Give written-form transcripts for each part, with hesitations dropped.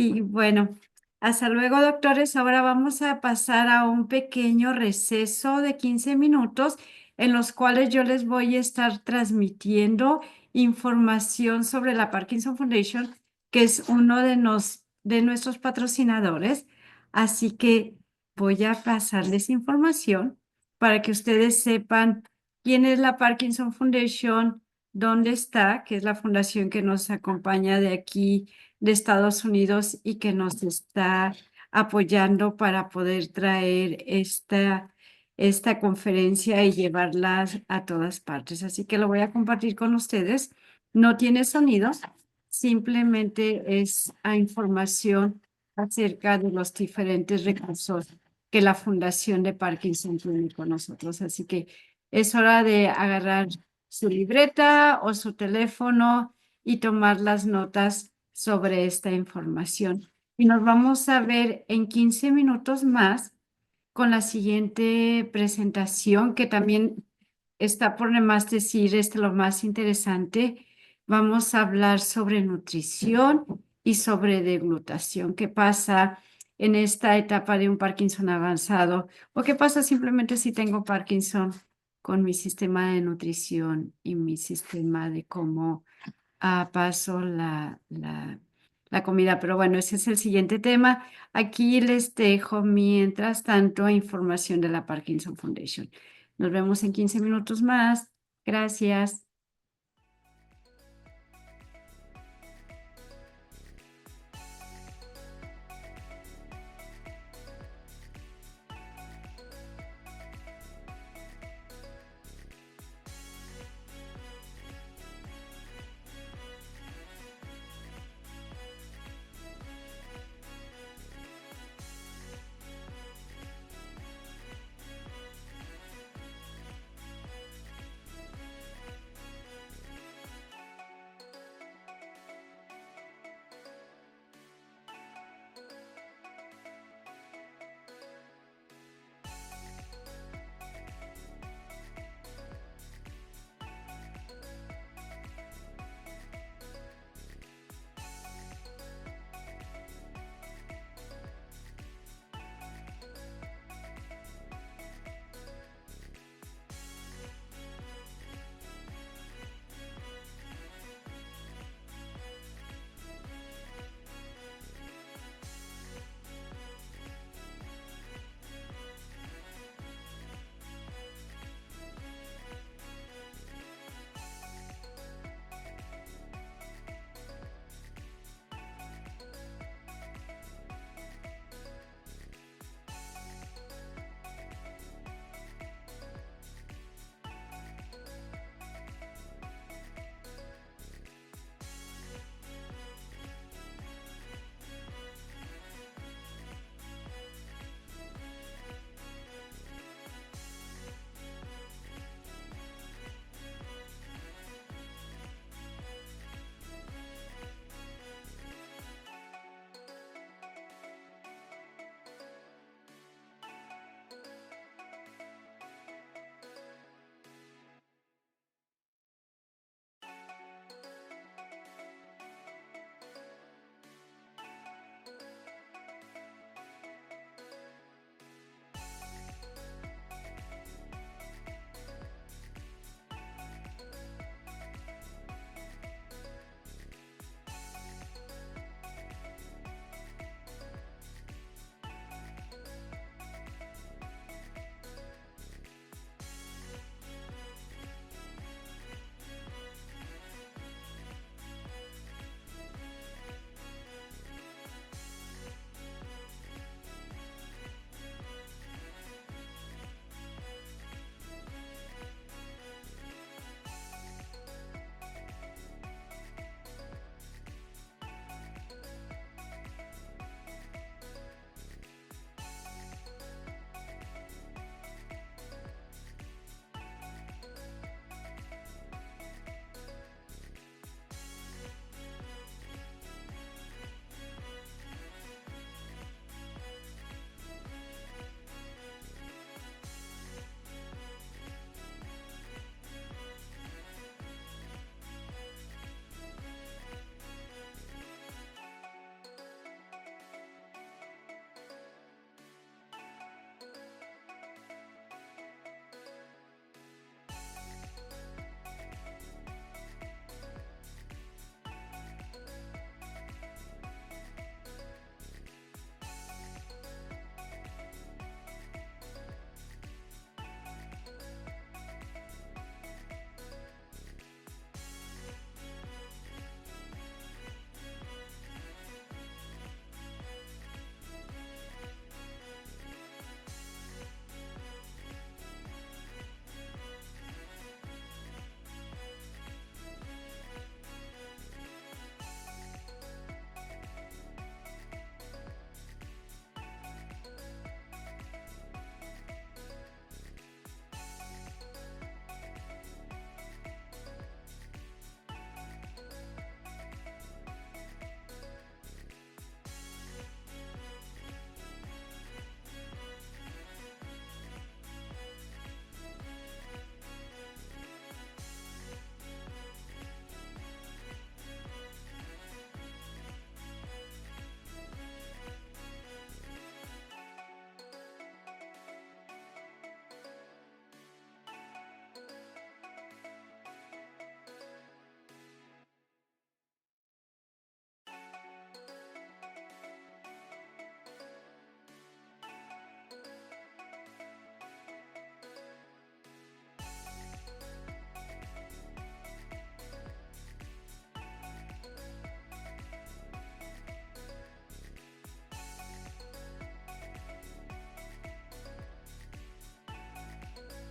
Y bueno, hasta luego, doctores. Ahora vamos a pasar a un pequeño receso de 15 minutos en los cuales yo les voy a estar transmitiendo información sobre la Parkinson Foundation, que es uno de nuestros patrocinadores. Así que voy a pasarles información para que ustedes sepan quién es la Parkinson Foundation, dónde está, que es la fundación que nos acompaña de aquí de Estados Unidos y que nos está apoyando para poder traer esta conferencia y llevarlas a todas partes. Así que lo voy a compartir con ustedes. No tiene sonidos, simplemente es información acerca de los diferentes recursos que la Fundación de Parkinson tiene con nosotros. Así que es hora de agarrar su libreta o su teléfono y tomar las notas sobre esta información. Y nos vamos a ver en 15 minutos más con la siguiente presentación, que también está por demás decir lo más interesante. Vamos a hablar sobre nutrición y sobre deglutación. ¿Qué pasa en esta etapa de un Parkinson avanzado? ¿O qué pasa simplemente si tengo Parkinson con mi sistema de nutrición y mi sistema de cómo paso la comida? Pero bueno, ese es el siguiente tema. Aquí les dejo, mientras tanto, información de la Parkinson Foundation. Nos vemos en 15 minutos más. Gracias.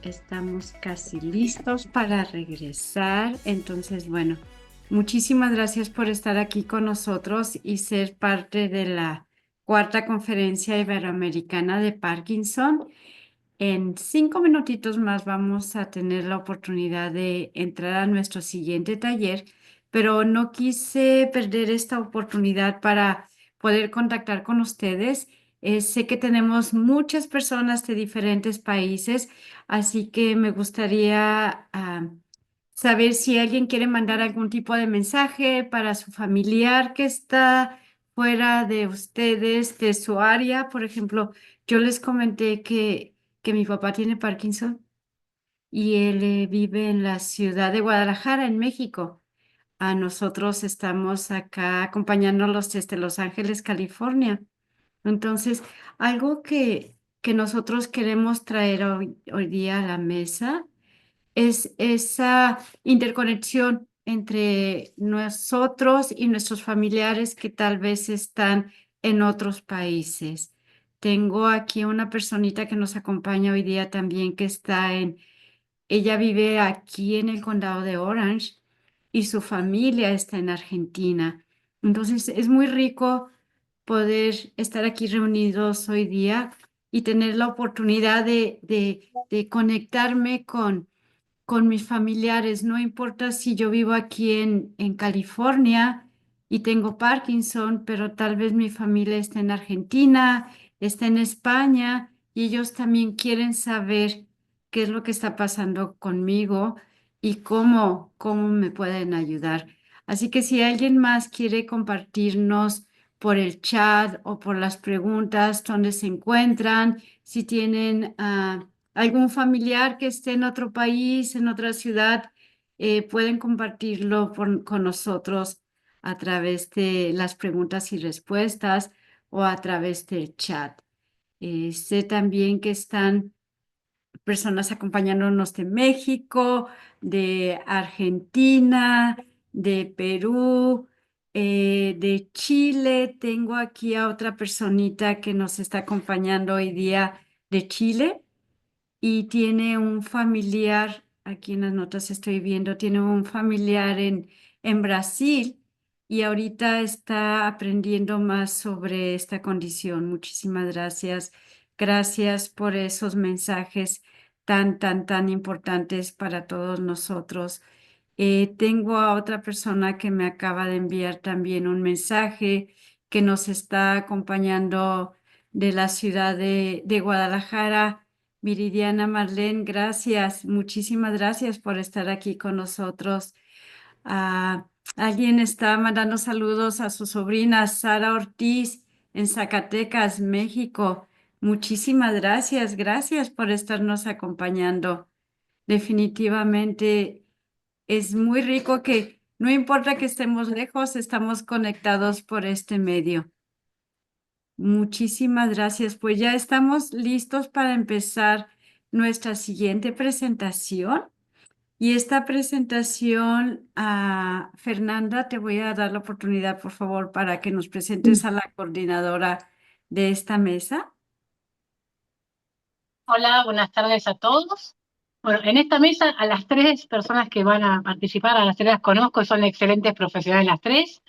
Estamos casi listos para regresar. Entonces, bueno, muchísimas gracias por estar aquí con nosotros y ser parte de la cuarta conferencia iberoamericana de Parkinson. En 5 minutitos más vamos a tener la oportunidad de entrar a nuestro siguiente taller, pero no quise perder esta oportunidad para poder contactar con ustedes. Sé que tenemos muchas personas de diferentes países, así que me gustaría saber si alguien quiere mandar algún tipo de mensaje para su familiar que está fuera de ustedes, de su área. Por ejemplo, yo les comenté que mi papá tiene Parkinson y él vive en la ciudad de Guadalajara, en México. A nosotros estamos acá acompañándolos desde Los Ángeles, California. Entonces, algo que nosotros queremos traer hoy día a la mesa es esa interconexión entre nosotros y nuestros familiares que tal vez están en otros países. Tengo aquí una personita que nos acompaña hoy día también que ella vive aquí en el condado de Orange y su familia está en Argentina. Entonces es muy rico poder estar aquí reunidos hoy día y tener la oportunidad de conectarme con mis familiares. No importa si yo vivo aquí en California y tengo Parkinson, pero tal vez mi familia está en Argentina, está en España y ellos también quieren saber qué es lo que está pasando conmigo y cómo me pueden ayudar. Así que si alguien más quiere compartirnos por el chat o por las preguntas dónde se encuentran, si tienen algún familiar que esté en otro país, en otra ciudad, pueden compartirlo con nosotros a través de las preguntas y respuestas o a través del chat. Sé también que están personas acompañándonos de México, de Argentina, de Perú, de Chile. Tengo aquí a otra personita que nos está acompañando hoy día de Chile y tiene un familiar, aquí en las notas estoy viendo, tiene un familiar en Brasil y ahorita está aprendiendo más sobre esta condición. Muchísimas gracias. Gracias por esos mensajes tan importantes para todos nosotros. Tengo a otra persona que me acaba de enviar también un mensaje que nos está acompañando de la ciudad de Guadalajara. Viridiana Marlene, gracias, muchísimas gracias por estar aquí con nosotros. Ah, alguien está mandando saludos a su sobrina Sara Ortiz en Zacatecas, México. Muchísimas gracias, gracias por estarnos acompañando. Definitivamente es muy rico que no importa que estemos lejos, estamos conectados por este medio. Muchísimas gracias. Pues ya estamos listos para empezar nuestra siguiente presentación. Y esta presentación, Fernanda, te voy a dar la oportunidad, por favor, para que nos presentes a la coordinadora de esta mesa. Hola, buenas tardes a todos. Bueno, en esta mesa a las tres personas que van a participar, a las tres las conozco, son excelentes profesionales las tres.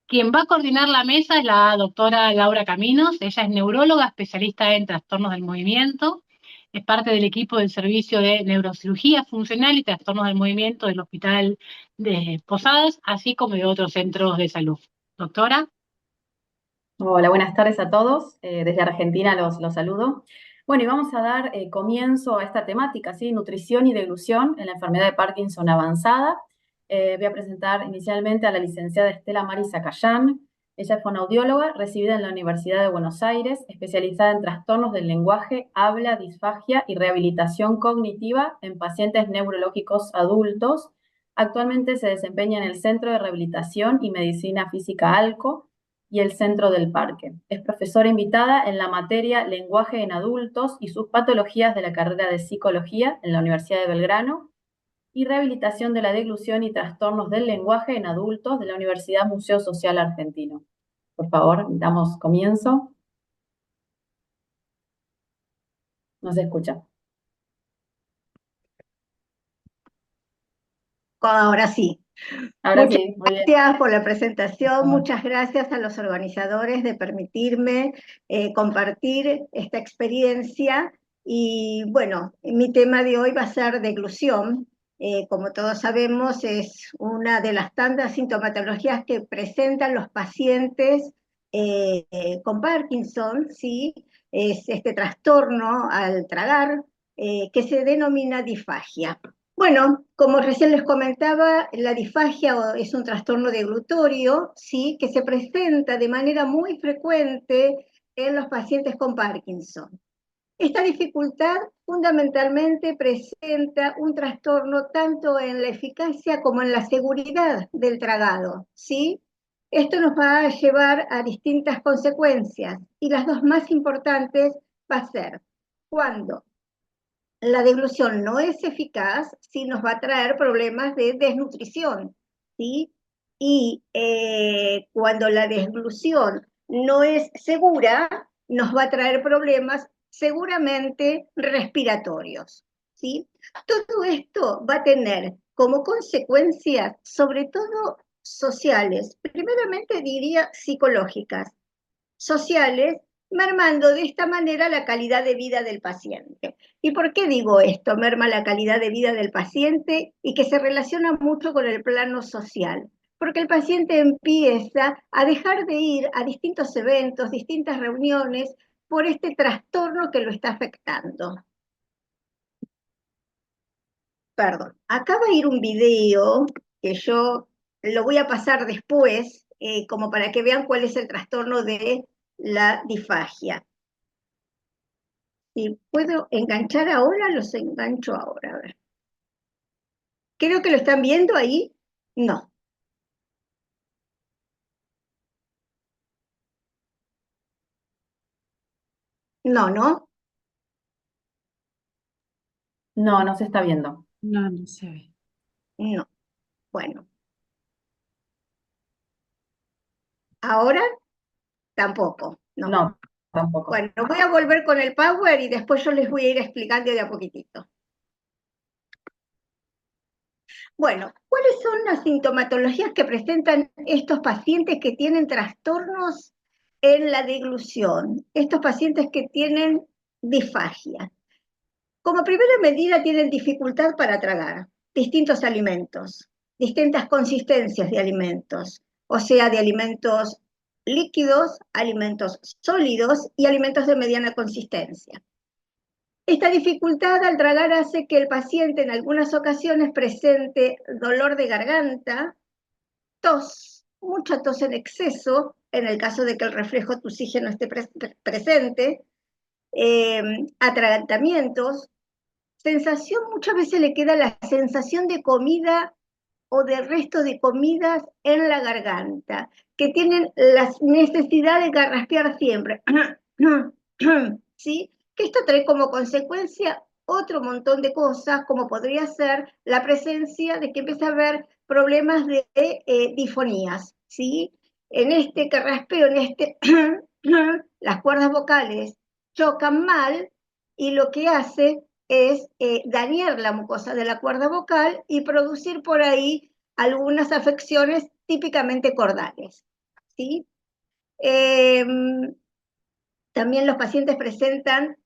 Quien va a coordinar la mesa es la doctora Laura Caminos. Ella es neuróloga, especialista en trastornos del movimiento. Es parte del equipo del Servicio de Neurocirugía Funcional y Trastornos del Movimiento del Hospital de Posadas, así como de otros centros de salud. Doctora. Hola, buenas tardes a todos. Desde Argentina los saludo. Bueno, y vamos a dar comienzo a esta temática, ¿sí? Nutrición y deglución en la enfermedad de Parkinson avanzada. Voy a presentar inicialmente a la licenciada Estela Mari Zacayán. Ella es fonoaudióloga, recibida en la Universidad de Buenos Aires, especializada en trastornos del lenguaje, habla, disfagia y rehabilitación cognitiva en pacientes neurológicos adultos. Actualmente se desempeña en el Centro de Rehabilitación y Medicina Física ALCO y el Centro del Parque. Es profesora invitada en la materia Lenguaje en Adultos y sus patologías de la carrera de Psicología en la Universidad de Belgrano y Rehabilitación de la Deglución y Trastornos del Lenguaje en Adultos de la Universidad Museo Social Argentino. Por favor, damos comienzo. No se escucha. Ahora sí. Ahora Muchas sí, muy bien. gracias por la presentación, muchas gracias a los organizadores de permitirme compartir esta experiencia. Y bueno, mi tema de hoy va a ser deglución. Como todos sabemos, es una de las tantas sintomatologías que presentan los pacientes con Parkinson, ¿sí? Es este trastorno al tragar que se denomina disfagia. Bueno, como recién les comentaba, la disfagia es un trastorno deglutorio, ¿sí? Que se presenta de manera muy frecuente en los pacientes con Parkinson. Esta dificultad fundamentalmente presenta un trastorno tanto en la eficacia como en la seguridad del tragado, ¿sí? Esto nos va a llevar a distintas consecuencias y las dos más importantes va a ser cuando la deglución no es eficaz, sí nos va a traer problemas de desnutrición, ¿sí? Y cuando la deglución no es segura, nos va a traer problemas seguramente respiratorios, ¿sí? Todo esto va a tener como consecuencias, sobre todo sociales, primeramente diría psicológicas, sociales, mermando de esta manera la calidad de vida del paciente. ¿Y por qué digo esto? Merma la calidad de vida del paciente y que se relaciona mucho con el plano social. Porque el paciente empieza a dejar de ir a distintos eventos, distintas reuniones, por este trastorno que lo está afectando. Perdón, acá va a ir un video que yo lo voy a pasar después, como para que vean cuál es el trastorno de la disfagia. Si puedo enganchar ahora, los engancho ahora. A ver. Creo que lo están viendo ahí. No, no, no, No, no se está viendo. No, no se ve. no. Bueno, ahora tampoco, no. No, tampoco. Bueno, voy a volver con el Power y después yo les voy a ir explicando de a poquitito. Bueno, ¿cuáles son las sintomatologías que presentan estos pacientes que tienen trastornos en la deglución? Estos pacientes que tienen disfagia. Como primera medida tienen dificultad para tragar distintos alimentos, distintas consistencias de alimentos, o sea, de alimentos líquidos, alimentos sólidos y alimentos de mediana consistencia. Esta dificultad al tragar hace que el paciente en algunas ocasiones presente dolor de garganta, tos, mucha tos en exceso, en el caso de que el reflejo tusígeno esté presente, atragantamientos, sensación, muchas veces le queda la sensación de comida o de resto de comidas en la garganta, que tienen la necesidad de garraspear siempre. ¿Sí? Que esto trae como consecuencia otro montón de cosas, como podría ser la presencia de que empieza a haber problemas de difonías, ¿sí? En este carraspeo, en este, las cuerdas vocales chocan mal y lo que hace es dañar la mucosa de la cuerda vocal y producir por ahí algunas afecciones típicamente cordales, ¿sí? También los pacientes presentan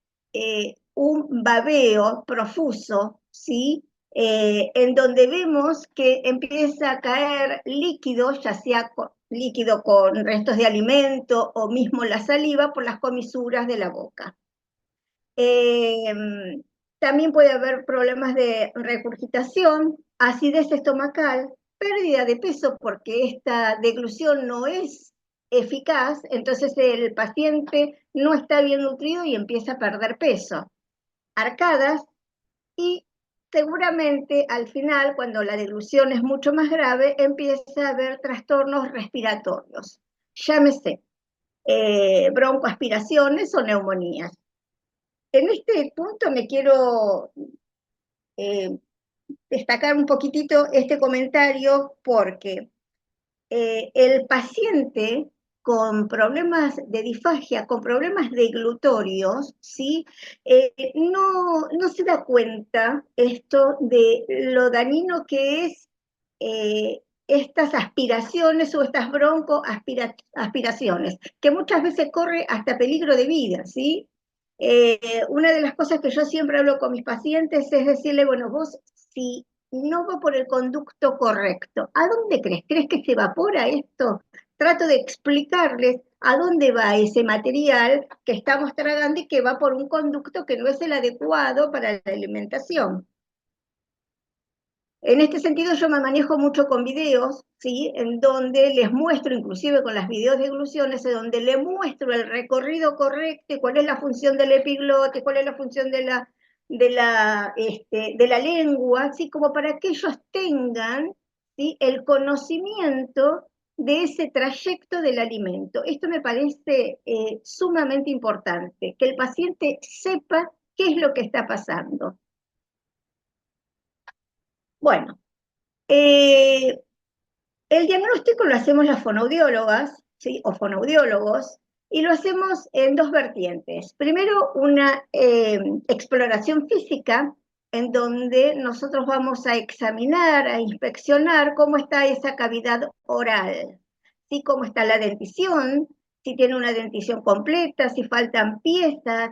un babeo profuso, ¿sí? En donde vemos que empieza a caer líquido, ya sea líquido con restos de alimento o mismo la saliva por las comisuras de la boca. También puede haber problemas de regurgitación, acidez estomacal, pérdida de peso porque esta deglución no es eficaz, entonces el paciente no está bien nutrido y empieza a perder peso. Arcadas y seguramente al final, cuando la deglución es mucho más grave, empieza a haber trastornos respiratorios, llámese broncoaspiraciones o neumonías. En este punto me quiero eh, destacar un poquitito este comentario porque el paciente con problemas de disfagia, con problemas deglutorios, ¿sí? No se da cuenta esto de lo dañino que es estas aspiraciones o estas broncoaspiraciones, que muchas veces corre hasta peligro de vida, ¿sí? Una de las cosas que yo siempre hablo con mis pacientes es decirle, bueno, vos si no va por el conducto correcto, ¿a dónde crees? ¿Crees que se evapora esto? Trato de explicarles a dónde va ese material que estamos tragando y que va por un conducto que no es el adecuado para la alimentación. En este sentido yo me manejo mucho con videos, ¿sí? En donde les muestro, inclusive con las videos de egluciones, en donde le muestro el recorrido correcto, cuál es la función del epiglote, cuál es la función de la lengua, ¿sí? Como para que ellos tengan, ¿sí? El conocimiento de ese trayecto del alimento. Esto me parece sumamente importante, que el paciente sepa qué es lo que está pasando. Bueno, el diagnóstico lo hacemos las fonoaudiólogas, ¿sí? O fonoaudiólogos, y lo hacemos en dos vertientes. Primero, una exploración física, en donde nosotros vamos a examinar, a inspeccionar cómo está esa cavidad oral, ¿sí? Cómo está la dentición, si tiene una dentición completa, si faltan piezas,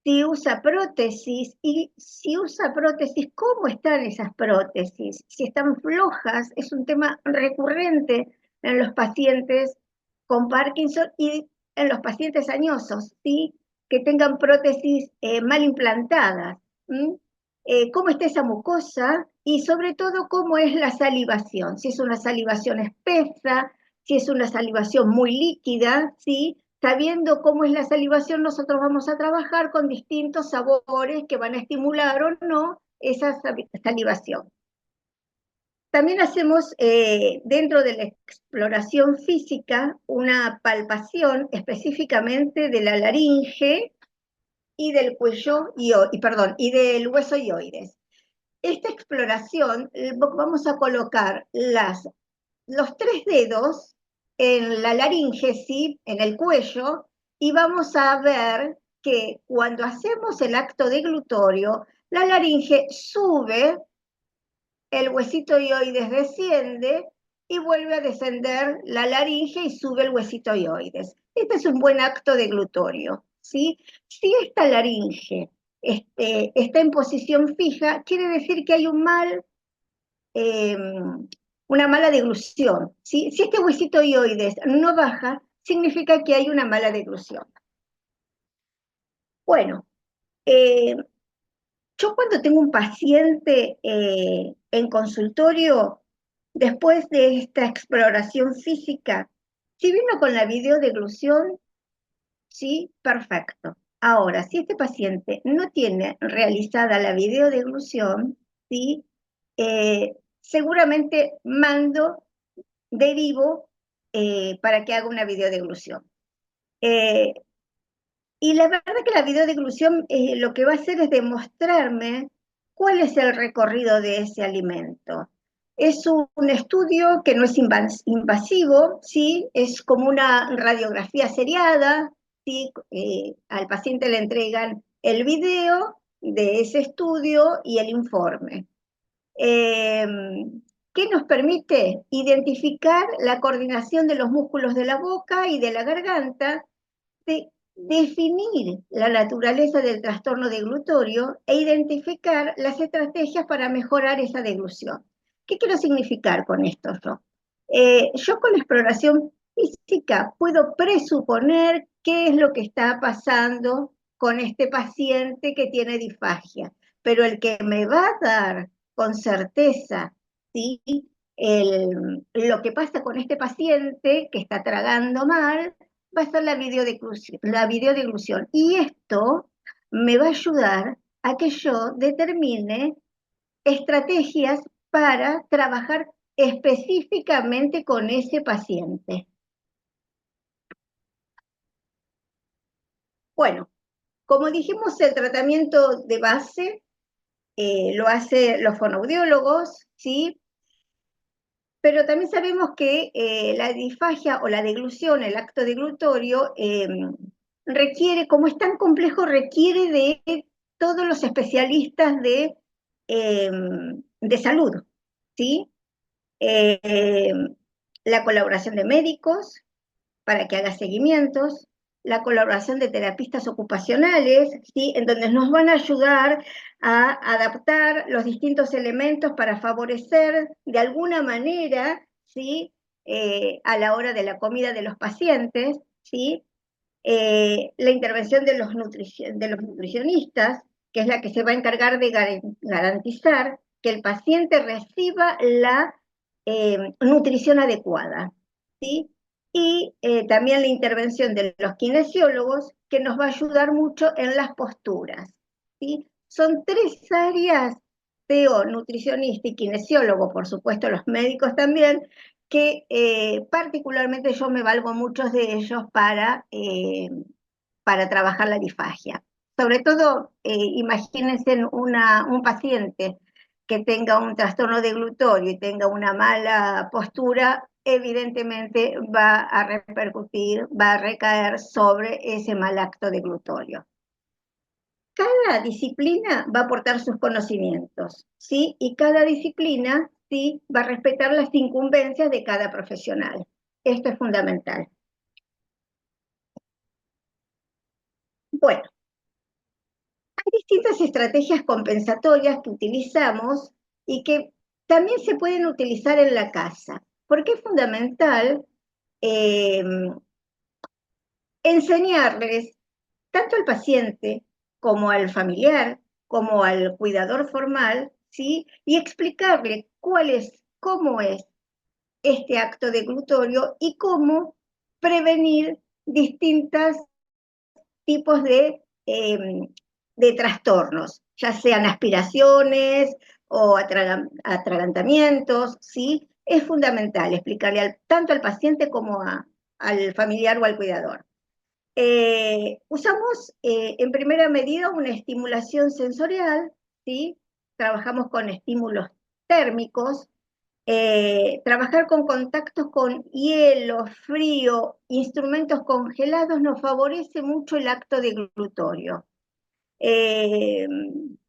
si usa prótesis, y si usa prótesis, ¿cómo están esas prótesis? Si están flojas, es un tema recurrente en los pacientes con Parkinson y en los pacientes añosos, ¿sí? Que tengan prótesis mal implantadas. ¿Cómo está esa mucosa? Y sobre todo, ¿cómo es la salivación? Si es una salivación espesa, si es una salivación muy líquida, ¿sí? Sabiendo cómo es la salivación, nosotros vamos a trabajar con distintos sabores que van a estimular o no esa salivación. También hacemos dentro de la exploración física una palpación específicamente de la laringe y del cuello, y del hueso hioides. Esta exploración vamos a colocar los 3 dedos en la laringe, ¿sí? En el cuello, y vamos a ver que cuando hacemos el acto deglutorio, la laringe sube, el huesito hioides desciende y vuelve a descender la laringe y sube el huesito hioides. Este es un buen acto deglutorio, ¿sí? Si esta laringe está en posición fija, quiere decir que hay una mala deglución, ¿sí? Si este huesito hioides no baja, significa que hay una mala deglución. Bueno, yo cuando tengo un paciente en consultorio, después de esta exploración física, si vino con la videodeglución, sí, perfecto. Ahora, si este paciente no tiene realizada la videodeglución, ¿sí? Seguramente derivo para que haga una videodeglución. Y la verdad que la videodeglución lo que va a hacer es demostrarme cuál es el recorrido de ese alimento. Es un estudio que no es invasivo, ¿sí? Es como una radiografía seriada, ¿sí? Al paciente le entregan el video de ese estudio y el informe. ¿Qué nos permite? Identificar la coordinación de los músculos de la boca y de la garganta, definir la naturaleza del trastorno deglutorio e identificar las estrategias para mejorar esa deglución. ¿Qué quiero significar con esto yo? Yo con la exploración física puedo presuponer qué es lo que está pasando con este paciente que tiene disfagia, pero el que me va a dar con certeza, ¿sí? Lo que pasa con este paciente que está tragando mal va a ser la videodeglución. Y esto me va a ayudar a que yo determine estrategias para trabajar específicamente con ese paciente. Bueno, como dijimos, el tratamiento de base lo hacen los fonoaudiólogos, ¿sí? Pero también sabemos que la disfagia o la deglución, el acto deglutorio, requiere, como es tan complejo, requiere de todos los especialistas de salud, ¿sí? Eh, la colaboración de médicos para que haga seguimientos, la colaboración de terapistas ocupacionales, ¿sí? En donde nos van a ayudar a adaptar los distintos elementos para favorecer de alguna manera, ¿sí? A la hora de la comida de los pacientes, ¿sí? La intervención de los nutricionistas, que es la que se va a encargar de garantizar que el paciente reciba la nutrición adecuada, ¿sí? Y también la intervención de los kinesiólogos, que nos va a ayudar mucho en las posturas, ¿sí? Son tres áreas, TO, nutricionista y kinesiólogo, por supuesto los médicos también, que particularmente yo me valgo muchos de ellos para trabajar la disfagia. Sobre todo, imagínense un paciente que tenga un trastorno de glutorio y tenga una mala postura, evidentemente va a repercutir, va a recaer sobre ese mal acto de glutorio. Cada disciplina va a aportar sus conocimientos, ¿sí? Y cada disciplina, ¿sí? Va a respetar las incumbencias de cada profesional. Esto es fundamental. Bueno, hay distintas estrategias compensatorias que utilizamos y que también se pueden utilizar en la casa, porque es fundamental eh, enseñarles tanto al paciente como al familiar, como al cuidador formal, ¿sí? Y explicarle cómo es este acto de glutorio y cómo prevenir distintos tipos de trastornos, ya sean aspiraciones o atragantamientos, ¿sí? Es fundamental explicarle tanto al paciente como al familiar o al cuidador. Usamos en primera medida una estimulación sensorial, ¿sí? Trabajamos con estímulos térmicos, trabajar con contactos con hielo, frío, instrumentos congelados nos favorece mucho el acto de glutorio. Eh,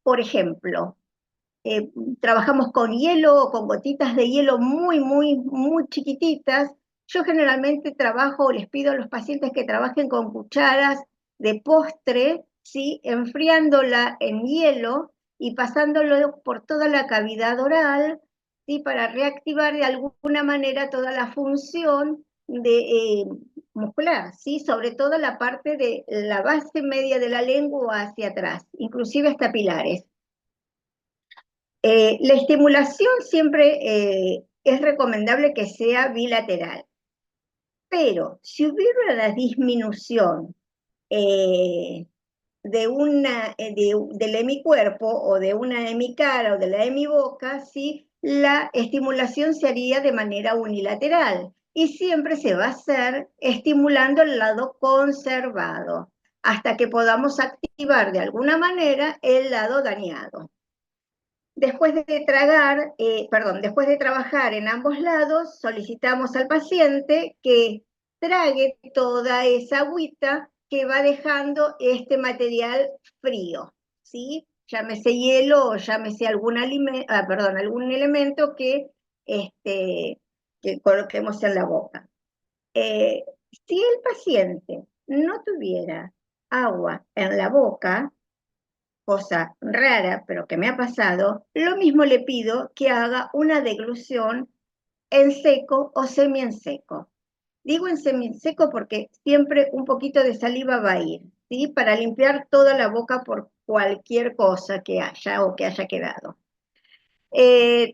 por ejemplo, eh, trabajamos con hielo o con gotitas de hielo muy chiquititas. Yo generalmente trabajo, les pido a los pacientes que trabajen con cucharas de postre, ¿sí? Enfriándola en hielo y pasándolo por toda la cavidad oral, ¿sí? Para reactivar de alguna manera toda la función muscular, ¿sí? Sobre todo la parte de la base media de la lengua hacia atrás, inclusive hasta pilares. La estimulación siempre es recomendable que sea bilateral, pero si hubiera una disminución eh, del hemicuerpo o de una hemicara o de la hemiboca, ¿sí? La estimulación se haría de manera unilateral y siempre se va a hacer estimulando el lado conservado hasta que podamos activar de alguna manera el lado dañado. Después de después de trabajar en ambos lados, solicitamos al paciente que trague toda esa agüita que va dejando este material frío, ¿sí? Llámese hielo o llámese algún elemento que coloquemos en la boca. Si el paciente no tuviera agua en la boca, cosa rara, pero que me ha pasado, lo mismo le pido que haga una deglución en seco o semi en seco. Digo en semi en seco porque siempre un poquito de saliva va a ir, ¿sí? Para limpiar toda la boca por cualquier cosa que haya o que haya quedado.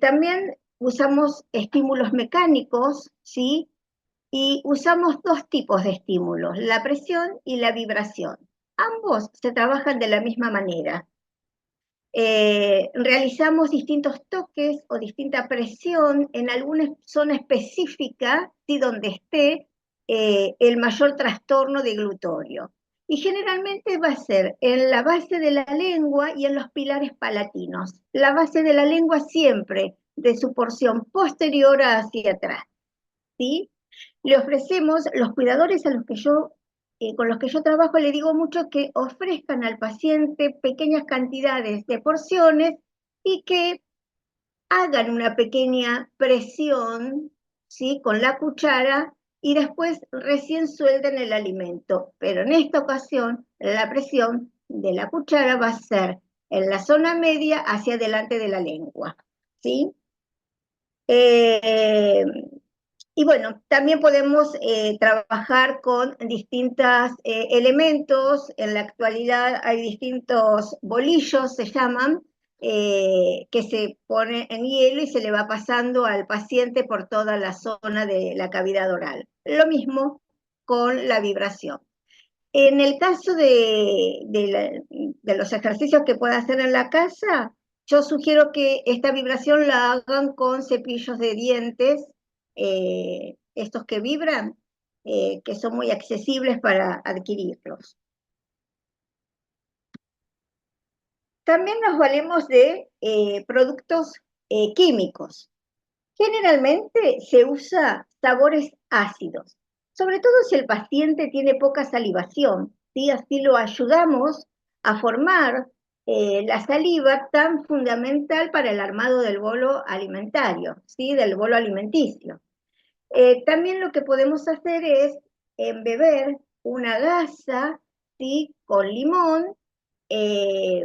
También usamos estímulos mecánicos, ¿sí? Y usamos dos tipos de estímulos, la presión y la vibración. Ambos se trabajan de la misma manera. Realizamos distintos toques o distinta presión en alguna zona específica, ¿sí? Donde esté el mayor trastorno de glutorio. Y generalmente va a ser en la base de la lengua y en los pilares palatinos. La base de la lengua siempre de su porción posterior hacia atrás, ¿sí? Le ofrecemos, los cuidadores con los que yo trabajo, le digo mucho que ofrezcan al paciente pequeñas cantidades de porciones y que hagan una pequeña presión, ¿sí?, con la cuchara y después recién suelten el alimento. Pero en esta ocasión, la presión de la cuchara va a ser en la zona media hacia adelante de la lengua, ¿sí? Y bueno, también podemos trabajar con distintos elementos. En la actualidad hay distintos bolillos, se llaman, que se pone en hielo y se le va pasando al paciente por toda la zona de la cavidad oral. Lo mismo con la vibración. En el caso de los ejercicios que pueda hacer en la casa, yo sugiero que esta vibración la hagan con cepillos de dientes, estos que vibran, que son muy accesibles para adquirirlos. También nos valemos de productos químicos. Generalmente se usa sabores ácidos, sobre todo si el paciente tiene poca salivación, ¿sí? Así lo ayudamos a formar la saliva tan fundamental para el armado del bolo alimentario, ¿sí?, del bolo alimenticio. También lo que podemos hacer es embeber una gasa, ¿sí?, con limón, eh,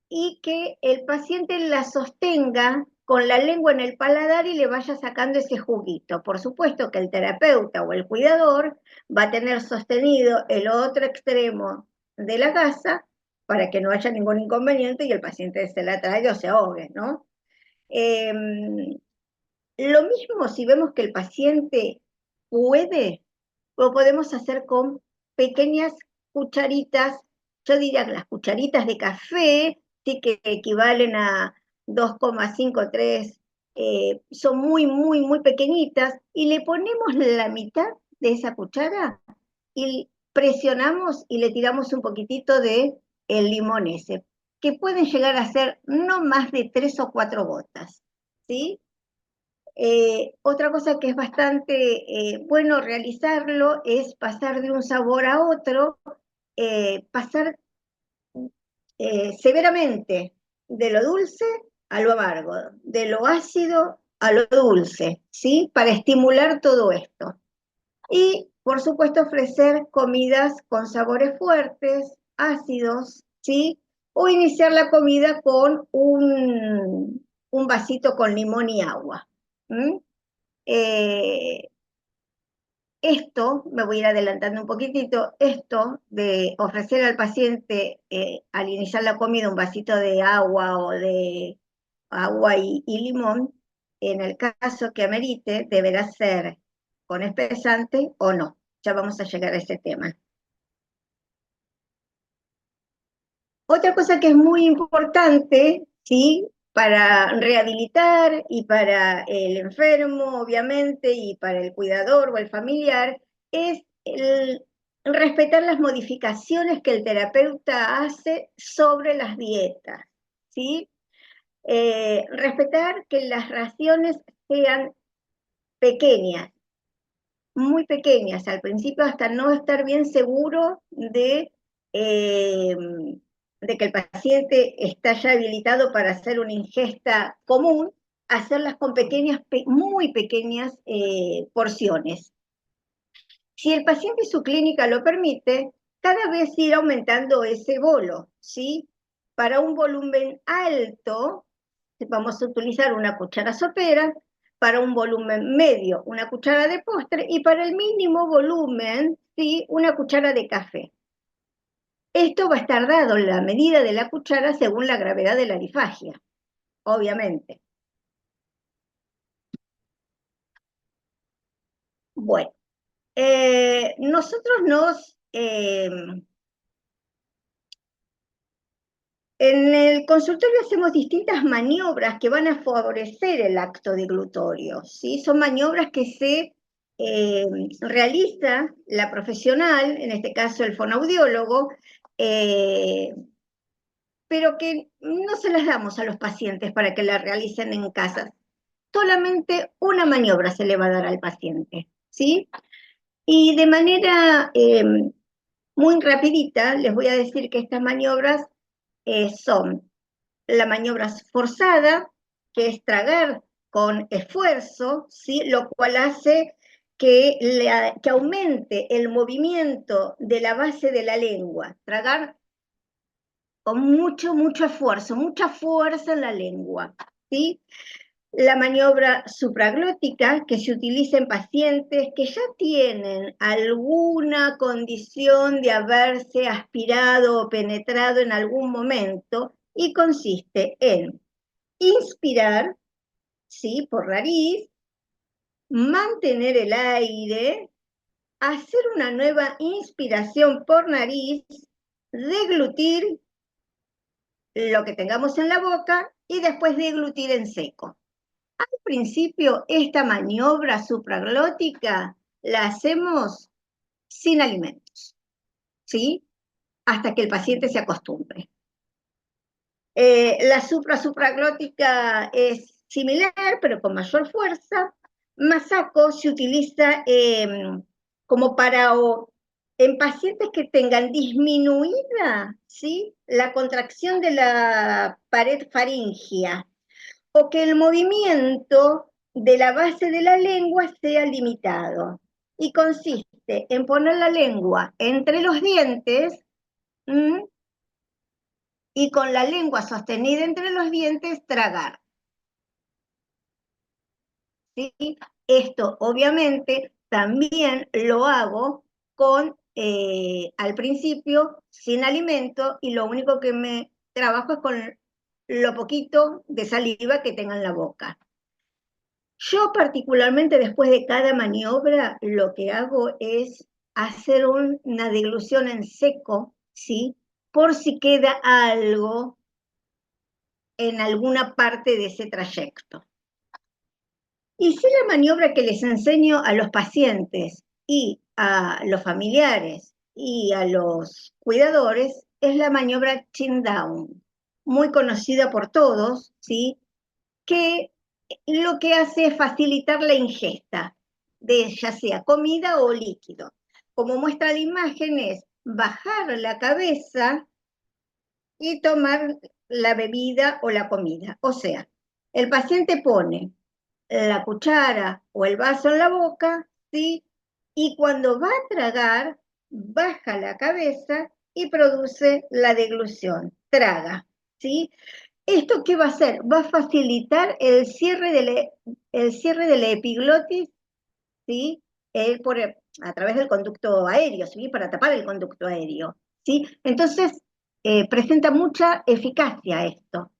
y que el paciente la sostenga con la lengua en el paladar y le vaya sacando ese juguito. Por supuesto que el terapeuta o el cuidador va a tener sostenido el otro extremo de la gasa para que no haya ningún inconveniente y el paciente se la traiga o se ahogue, ¿no? Lo mismo si vemos que el paciente puede, lo podemos hacer con pequeñas cucharitas, yo diría que las cucharitas de café, sí, que equivalen a 2,5, 3, son muy, muy, muy pequeñitas, y le ponemos la mitad de esa cuchara y presionamos y le tiramos un poquitito de el limón ese, que pueden llegar a ser no más de 3 o 4 gotas, ¿sí? Otra cosa que es bastante bueno realizarlo es pasar de un sabor a otro, pasar severamente de lo dulce a lo amargo, de lo ácido a lo dulce, ¿sí?, para estimular todo esto. Y, por supuesto, ofrecer comidas con sabores fuertes, ácidos, ¿sí?, o iniciar la comida con un vasito con limón y agua. Eh, Esto, me voy a ir adelantando un poquitito, esto de ofrecer al paciente al iniciar la comida un vasito de agua o de agua y limón, en el caso que amerite, deberá ser con espesante o no. Ya vamos a llegar a ese tema. Otra cosa que es muy importante, ¿sí?, para rehabilitar y para el enfermo, obviamente, y para el cuidador o el familiar, es el respetar las modificaciones que el terapeuta hace sobre las dietas, ¿sí? Respetar que las raciones sean pequeñas, muy pequeñas, al principio hasta no estar bien seguro eh, de que el paciente está ya habilitado para hacer una ingesta común, hacerlas con pequeñas, muy pequeñas porciones. Si el paciente y su clínica lo permite, cada vez ir aumentando ese bolo, ¿sí? Para un volumen alto, vamos a utilizar una cuchara sopera, para un volumen medio, una cuchara de postre, y para el mínimo volumen, ¿sí?, una cuchara de café. Esto va a estar dado en la medida de la cuchara según la gravedad de la disfagia, obviamente. Bueno, nosotros en el consultorio hacemos distintas maniobras que van a favorecer el acto deglutorio, ¿sí? Son maniobras que se realiza la profesional, en este caso el fonoaudiólogo, pero que no se las damos a los pacientes para que la realicen en casa. Solamente una maniobra se le va a dar al paciente, ¿sí? Y de manera muy rapidita les voy a decir que estas maniobras son la maniobra forzada, que es tragar con esfuerzo, ¿sí? Lo cual hace que aumente el movimiento de la base de la lengua. Tragar con mucho esfuerzo, mucha fuerza en la lengua, ¿sí? La maniobra supraglótica, que se utiliza en pacientes que ya tienen alguna condición de haberse aspirado o penetrado en algún momento, y consiste en inspirar, ¿sí? Por nariz, mantener el aire, hacer una nueva inspiración por nariz, deglutir lo que tengamos en la boca y después deglutir en seco. Al principio, esta maniobra supraglótica la hacemos sin alimentos, ¿sí? Hasta que el paciente se acostumbre. La supraglótica es similar, pero con mayor fuerza. Masaco se utiliza como en pacientes que tengan disminuida, ¿sí? La contracción de la pared faríngea, o que el movimiento de la base de la lengua sea limitado. Y consiste en poner la lengua entre los dientes, y con la lengua sostenida entre los dientes tragar, ¿sí? Esto obviamente también lo hago al principio sin alimento, y lo único que me trabajo es con lo poquito de saliva que tenga en la boca. Yo particularmente después de cada maniobra lo que hago es hacer una deglución en seco, ¿sí? Por si queda algo en alguna parte de ese trayecto. Y si la maniobra que les enseño a los pacientes y a los familiares y a los cuidadores es la maniobra chin down, muy conocida por todos, ¿sí? Que lo que hace es facilitar la ingesta de ya sea comida o líquido. Como muestra la imagen es bajar la cabeza y tomar la bebida o la comida. O sea, el paciente pone la cuchara o el vaso en la boca, ¿sí? Y cuando va a tragar, baja la cabeza y produce la deglución, traga, ¿sí? ¿Esto qué va a hacer? Va a facilitar el cierre de la epiglotis, ¿sí? A través del conducto aéreo, ¿sí? Para tapar el conducto aéreo, ¿sí? Entonces, presenta mucha eficacia esto.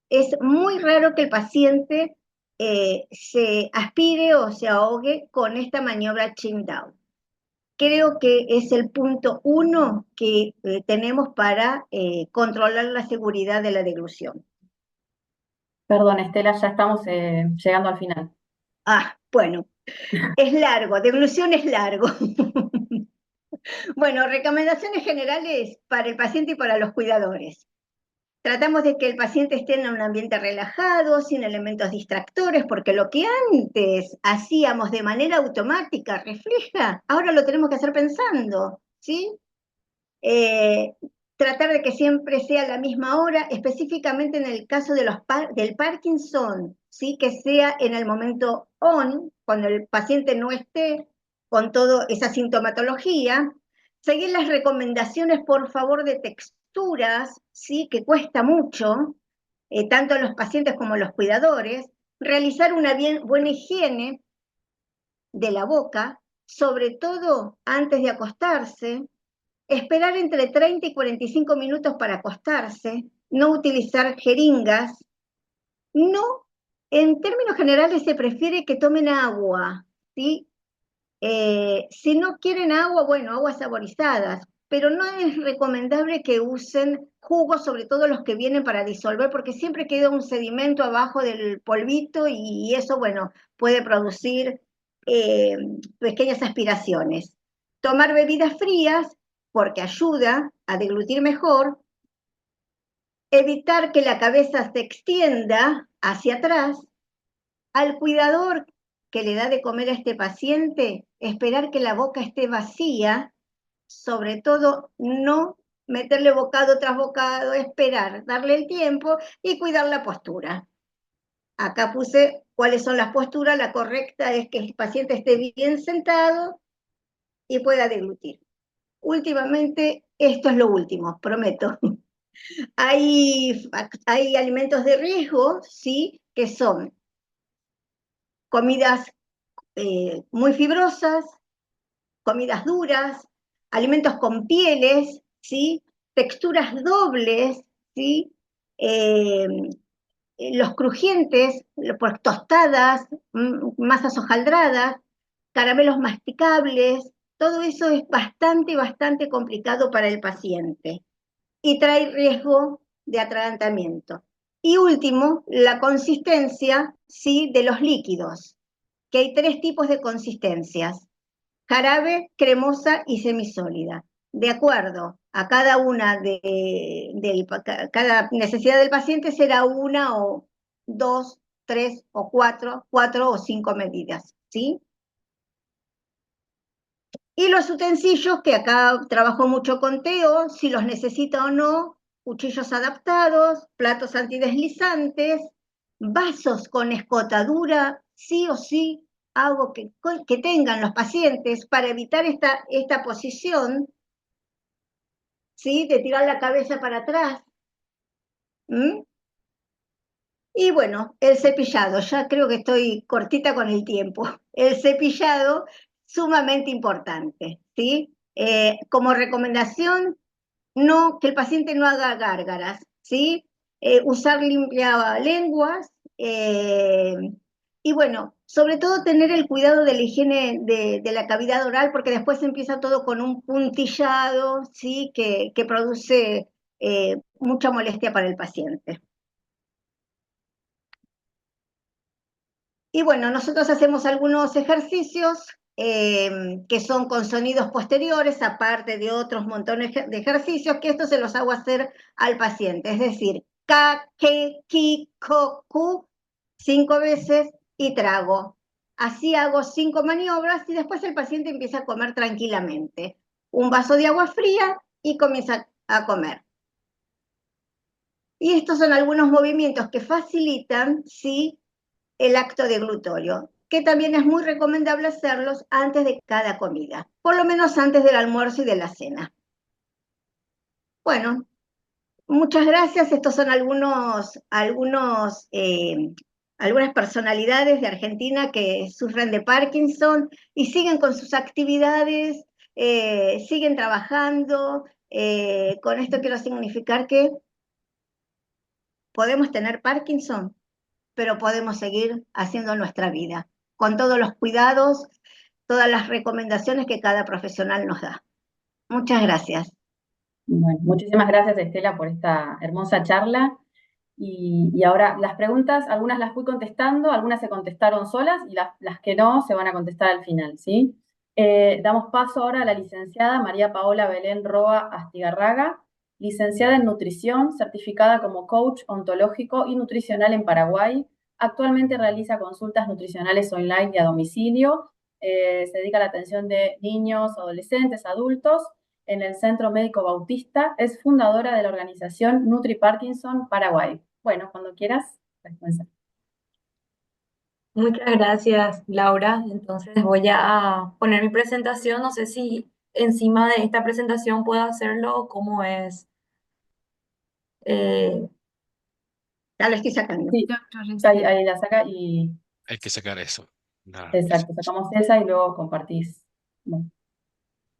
Es muy raro que el paciente se aspire o se ahogue con esta maniobra chin down. Creo que es el punto 1 que tenemos para controlar la seguridad de la deglución. Perdón, Estela, ya estamos llegando al final. Bueno, es largo, deglución es largo. Bueno, recomendaciones generales para el paciente y para los cuidadores. Tratamos de que el paciente esté en un ambiente relajado, sin elementos distractores, porque lo que antes hacíamos de manera automática, refleja, ahora lo tenemos que hacer pensando, ¿sí? Tratar de que siempre sea a la misma hora, específicamente en el caso del Parkinson, ¿sí? Que sea en el momento on, cuando el paciente no esté con toda esa sintomatología. Seguir las recomendaciones, por favor, de texturas, ¿sí? Que cuesta mucho, tanto a los pacientes como a los cuidadores. Realizar una buena higiene de la boca, sobre todo antes de acostarse. Esperar entre 30 y 45 minutos para acostarse, no utilizar jeringas, no, en términos generales se prefiere que tomen agua, ¿sí? Si no quieren agua, bueno, aguas saborizadas, pero no es recomendable que usen jugos, sobre todo los que vienen para disolver, porque siempre queda un sedimento abajo del polvito y eso, bueno, puede producir pequeñas aspiraciones. Tomar bebidas frías, porque ayuda a deglutir mejor. Evitar que la cabeza se extienda hacia atrás. Al cuidador que le da de comer a este paciente, esperar que la boca esté vacía, sobre todo no meterle bocado tras bocado, esperar, darle el tiempo y cuidar la postura. Acá puse cuáles son las posturas. La correcta es que el paciente esté bien sentado y pueda deglutir. Últimamente, esto es lo último, prometo. Hay alimentos de riesgo, sí, que son comidas muy fibrosas, comidas duras, alimentos con pieles, ¿sí? Texturas dobles, ¿sí? Eh, los crujientes, pues, tostadas, masas hojaldradas, caramelos masticables, todo eso es bastante, bastante complicado para el paciente y trae riesgo de atragantamiento. Y último, la consistencia, ¿sí?, de los líquidos, que hay 3 tipos de consistencias: jarabe, cremosa y semisólida. De acuerdo a cada una cada necesidad del paciente, será una o dos, tres o cuatro o cinco medidas, ¿sí? Y los utensilios, que acá trabajo mucho con Teo, si los necesita o no: cuchillos adaptados, platos antideslizantes, vasos con escotadura, sí o sí hago que tengan los pacientes para evitar esta posición, ¿sí?, de tirar la cabeza para atrás. ¿Mm? Y bueno, el cepillado, ya creo que estoy cortita con el tiempo. El cepillado, sumamente importante, ¿sí? Como recomendación, no, que el paciente no haga gárgaras, ¿sí? Usar limpialenguas, y bueno, sobre todo tener el cuidado de la higiene de la cavidad oral, porque después empieza todo con un puntillado, ¿sí?, que produce mucha molestia para el paciente. Y bueno, nosotros hacemos algunos ejercicios que son con sonidos posteriores, aparte de otros montones de ejercicios, que esto se los hago hacer al paciente. Es decir, ka, ke, ki, ko, ku, 5 veces y trago. Así hago 5 maniobras y después el paciente empieza a comer tranquilamente. Un vaso de agua fría y comienza a comer. Y estos son algunos movimientos que facilitan, ¿sí?, el acto deglutorio, que también es muy recomendable hacerlos antes de cada comida, por lo menos antes del almuerzo y de la cena. Bueno, muchas gracias. Estos son algunas personalidades de Argentina que sufren de Parkinson y siguen con sus actividades, siguen trabajando. Con esto quiero significar que podemos tener Parkinson, pero podemos seguir haciendo nuestra vida, con todos los cuidados, todas las recomendaciones que cada profesional nos da. Muchas gracias. Bueno, muchísimas gracias, Estela, por esta hermosa charla. Y ahora las preguntas, algunas las fui contestando, algunas se contestaron solas y las que no se van a contestar al final, ¿sí? Damos paso ahora a la licenciada María Paola Belén Roa Astigarraga, licenciada en nutrición, certificada como coach ontológico y nutricional en Paraguay. Actualmente realiza consultas nutricionales online y a domicilio. Se dedica a la atención de niños, adolescentes, adultos en el Centro Médico Bautista. Es fundadora de la organización Nutri Parkinson Paraguay. Bueno, cuando quieras, puedes comenzar. Muchas gracias, Laura. Entonces voy a poner mi presentación. No sé si encima de esta presentación puedo hacerlo o cómo es. Eh, Ya lo estoy sacando. Sí, Doctora ahí la saca y Hay que sacar eso. La exacto, sacamos esa y luego compartís. Bueno,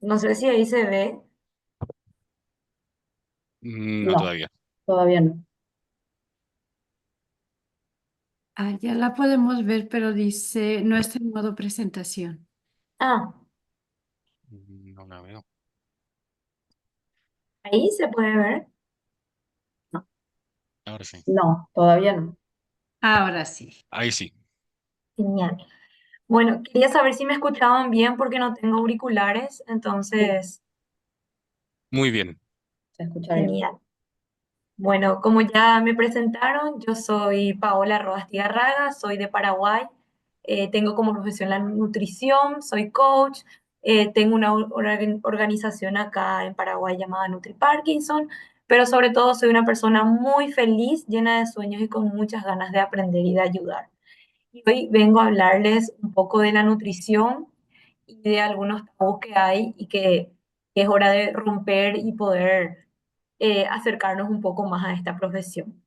no sé si ahí se ve. No no, todavía. todavía no. Ya la podemos ver, pero dice, no está en modo presentación. Ah, No la veo. ahí se puede ver. Ahora sí. No, todavía no. Ahora sí. Ahí sí. Genial. Bueno, quería saber si me escuchaban bien porque no tengo auriculares. Sí, Entonces, Muy bien. se escucha bien. genial. Bueno, como ya me presentaron, yo soy Paola Rodas Tigarraga, soy de Paraguay, tengo como profesión la nutrición, soy coach, tengo una organización acá en Paraguay llamada Nutri Parkinson, pero sobre todo soy una persona muy feliz, llena de sueños y con muchas ganas de aprender y de ayudar. Y hoy vengo a hablarles un poco de la nutrición y de algunos tabús que hay y que es hora de romper y poder acercarnos un poco más a esta profesión.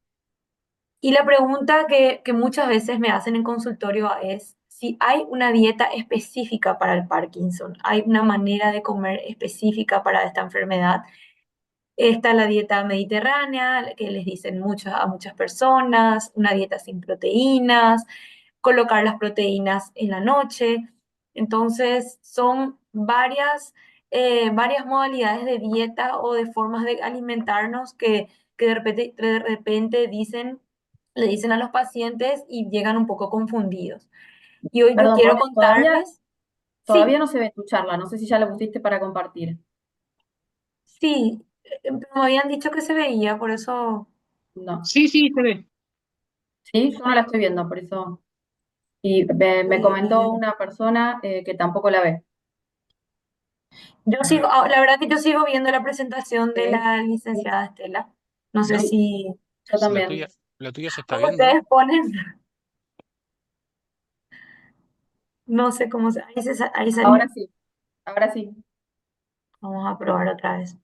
Y la pregunta que muchas veces me hacen en consultorio es si hay una dieta específica para el Parkinson, hay una manera de comer específica para esta enfermedad. Está la dieta mediterránea, que les dicen a muchas personas, una dieta sin proteínas, colocar las proteínas en la noche. Entonces, son varias modalidades de dieta o de formas de alimentarnos que de repente le dicen a los pacientes y llegan un poco confundidos. Y hoy yo Perdón, quiero Paola, contarles, todavía sí, no se ve tu charla, no sé si ya la pusiste para compartir. sí, pero me habían dicho que se veía, por eso, No. Sí, sí, se ve. Sí, yo no la estoy viendo, por eso. Y me comentó una persona que tampoco la ve. yo sigo, la verdad que yo sigo viendo la presentación de Sí, la licenciada Estela. No sé sí, si, yo La también. tuya, la tuya se está como viendo. ustedes ponen, no sé cómo se, ahí Ahora salió. sí, ahora sí. Vamos a probar otra vez.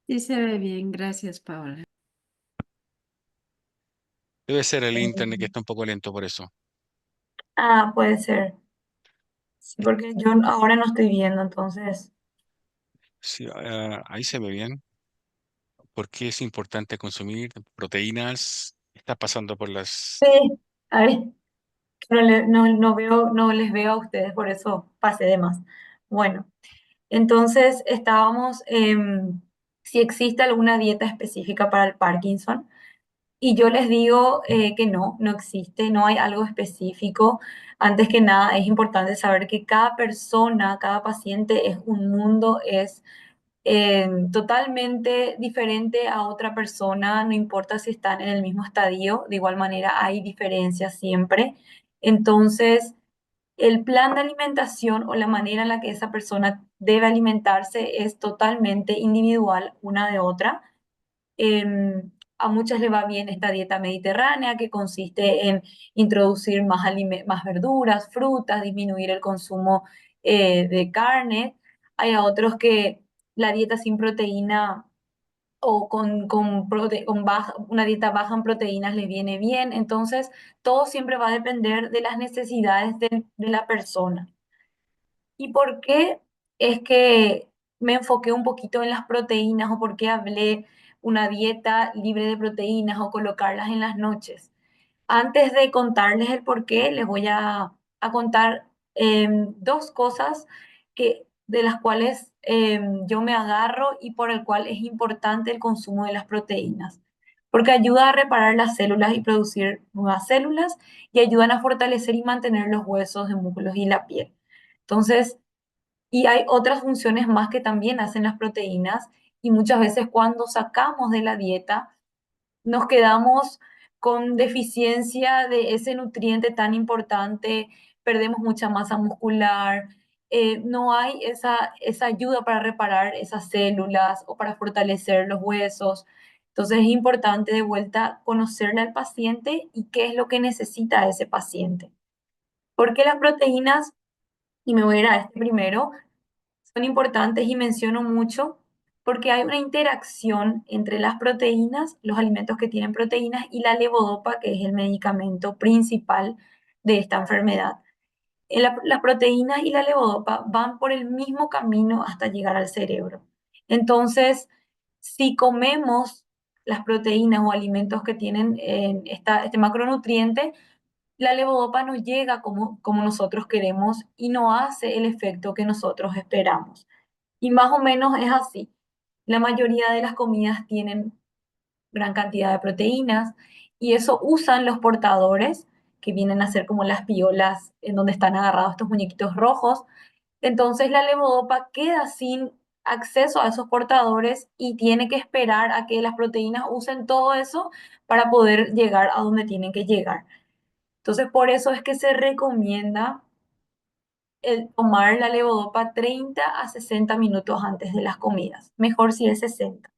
Sí se ve bien, gracias, Paola. Debe ser el internet que Eh, está un poco lento por eso. Puede ser. Sí, porque yo ahora no estoy viendo, entonces. Sí, ahí se ve bien. ¿Por qué es importante consumir proteínas? Estás pasando por las... Sí, a ver, no veo, no les veo a ustedes, por eso pasé de más. Bueno, entonces estábamos, si existe alguna dieta específica para el Parkinson. Y yo les digo que no, no existe, no hay algo específico. Antes que nada, es importante saber que cada persona, cada paciente es un mundo, es totalmente diferente a otra persona, no importa si están en el mismo estadio, de igual manera hay diferencias siempre. Entonces, el plan de alimentación o la manera en la que esa persona debe alimentarse es totalmente individual una de otra. A muchas le va bien esta dieta mediterránea que consiste en introducir más verduras, frutas, disminuir el consumo de carne. Hay a otros que la dieta sin proteína o una dieta baja en proteínas le viene bien. Entonces, todo siempre va a depender de las necesidades de la persona. ¿Y por qué es que me enfoqué un poquito en las proteínas o por qué hablé una dieta libre de proteínas o colocarlas en las noches? Antes de contarles el por qué, les voy a contar dos cosas de las cuales yo me agarro y por el cual es importante el consumo de las proteínas. Porque ayuda a reparar las células y producir nuevas células y ayudan a fortalecer y mantener los huesos, los músculos y la piel. Entonces, y hay otras funciones más que también hacen las proteínas y muchas veces cuando sacamos de la dieta nos quedamos con deficiencia de ese nutriente tan importante, perdemos mucha masa muscular, no hay esa ayuda para reparar esas células o para fortalecer los huesos. Entonces es importante de vuelta conocerle al paciente y qué es lo que necesita ese paciente. Porque las proteínas, y me voy a ir a este primero, son importantes y menciono mucho porque hay una interacción entre las proteínas, los alimentos que tienen proteínas y la levodopa, que es el medicamento principal de esta enfermedad. Las proteínas y la levodopa van por el mismo camino hasta llegar al cerebro. Entonces, si comemos las proteínas o alimentos que tienen este macronutriente, la levodopa no llega como nosotros queremos y no hace el efecto que nosotros esperamos. Y más o menos es así. La mayoría de las comidas tienen gran cantidad de proteínas y eso usan los portadores que vienen a ser como las piolas en donde están agarrados estos muñequitos rojos. Entonces la levodopa queda sin acceso a esos portadores y tiene que esperar a que las proteínas usen todo eso para poder llegar a donde tienen que llegar. Entonces por eso es que se recomienda el tomar la levodopa 30 a 60 minutos antes de las comidas. Mejor si es 60.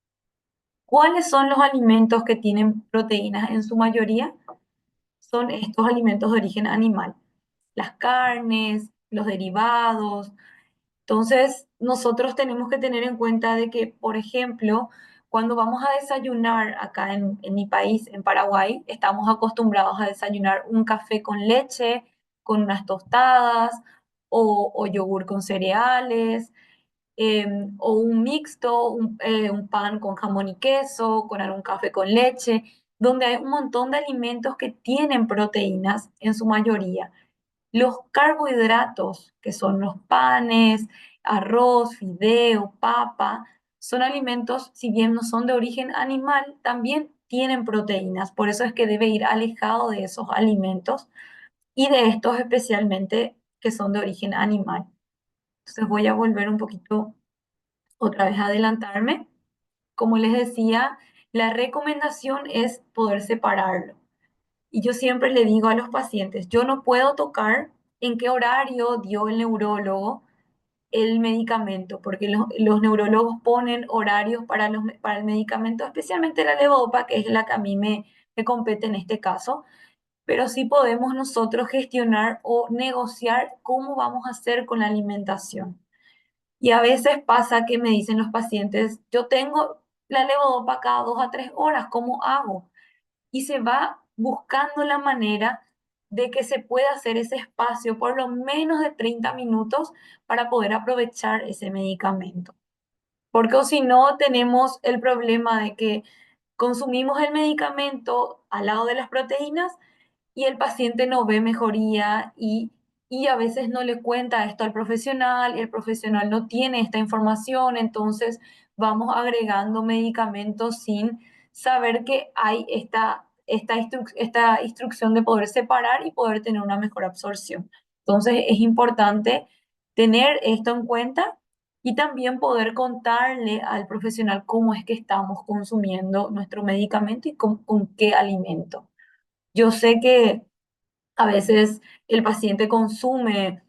¿Cuáles son los alimentos que tienen proteínas en su mayoría? Son estos alimentos de origen animal, las carnes, los derivados. Entonces, nosotros tenemos que tener en cuenta de que, por ejemplo, cuando vamos a desayunar acá en mi país, en Paraguay, estamos acostumbrados a desayunar un café con leche, con unas tostadas o yogur con cereales, o un mixto, un pan con jamón y queso, con algún café con leche, donde hay un montón de alimentos que tienen proteínas en su mayoría. Los carbohidratos, que son los panes, arroz, fideo, papa, son alimentos, si bien no son de origen animal, también tienen proteínas. Por eso es que debe ir alejado de esos alimentos y de estos especialmente que son de origen animal. Entonces voy a volver un poquito otra vez a adelantarme. Como les decía, la recomendación es poder separarlo. Y yo siempre le digo a los pacientes, yo no puedo tocar en qué horario dio el neurólogo el medicamento, porque los neurólogos ponen horarios para el medicamento, especialmente la levodopa, que es la que a mí me compete en este caso, pero sí podemos nosotros gestionar o negociar cómo vamos a hacer con la alimentación. Y a veces pasa que me dicen los pacientes, yo tengo la levodopa cada 2 a 3 horas, ¿cómo hago? Y se va buscando la manera de que se pueda hacer ese espacio por lo menos de 30 minutos para poder aprovechar ese medicamento. Porque o si no, tenemos el problema de que consumimos el medicamento al lado de las proteínas y el paciente no ve mejoría y a veces no le cuenta esto al profesional y el profesional no tiene esta información, entonces vamos agregando medicamentos sin saber que hay esta instrucción de poder separar y poder tener una mejor absorción. Entonces es importante tener esto en cuenta y también poder contarle al profesional cómo es que estamos consumiendo nuestro medicamento y con qué alimento. Yo sé que a veces el paciente consume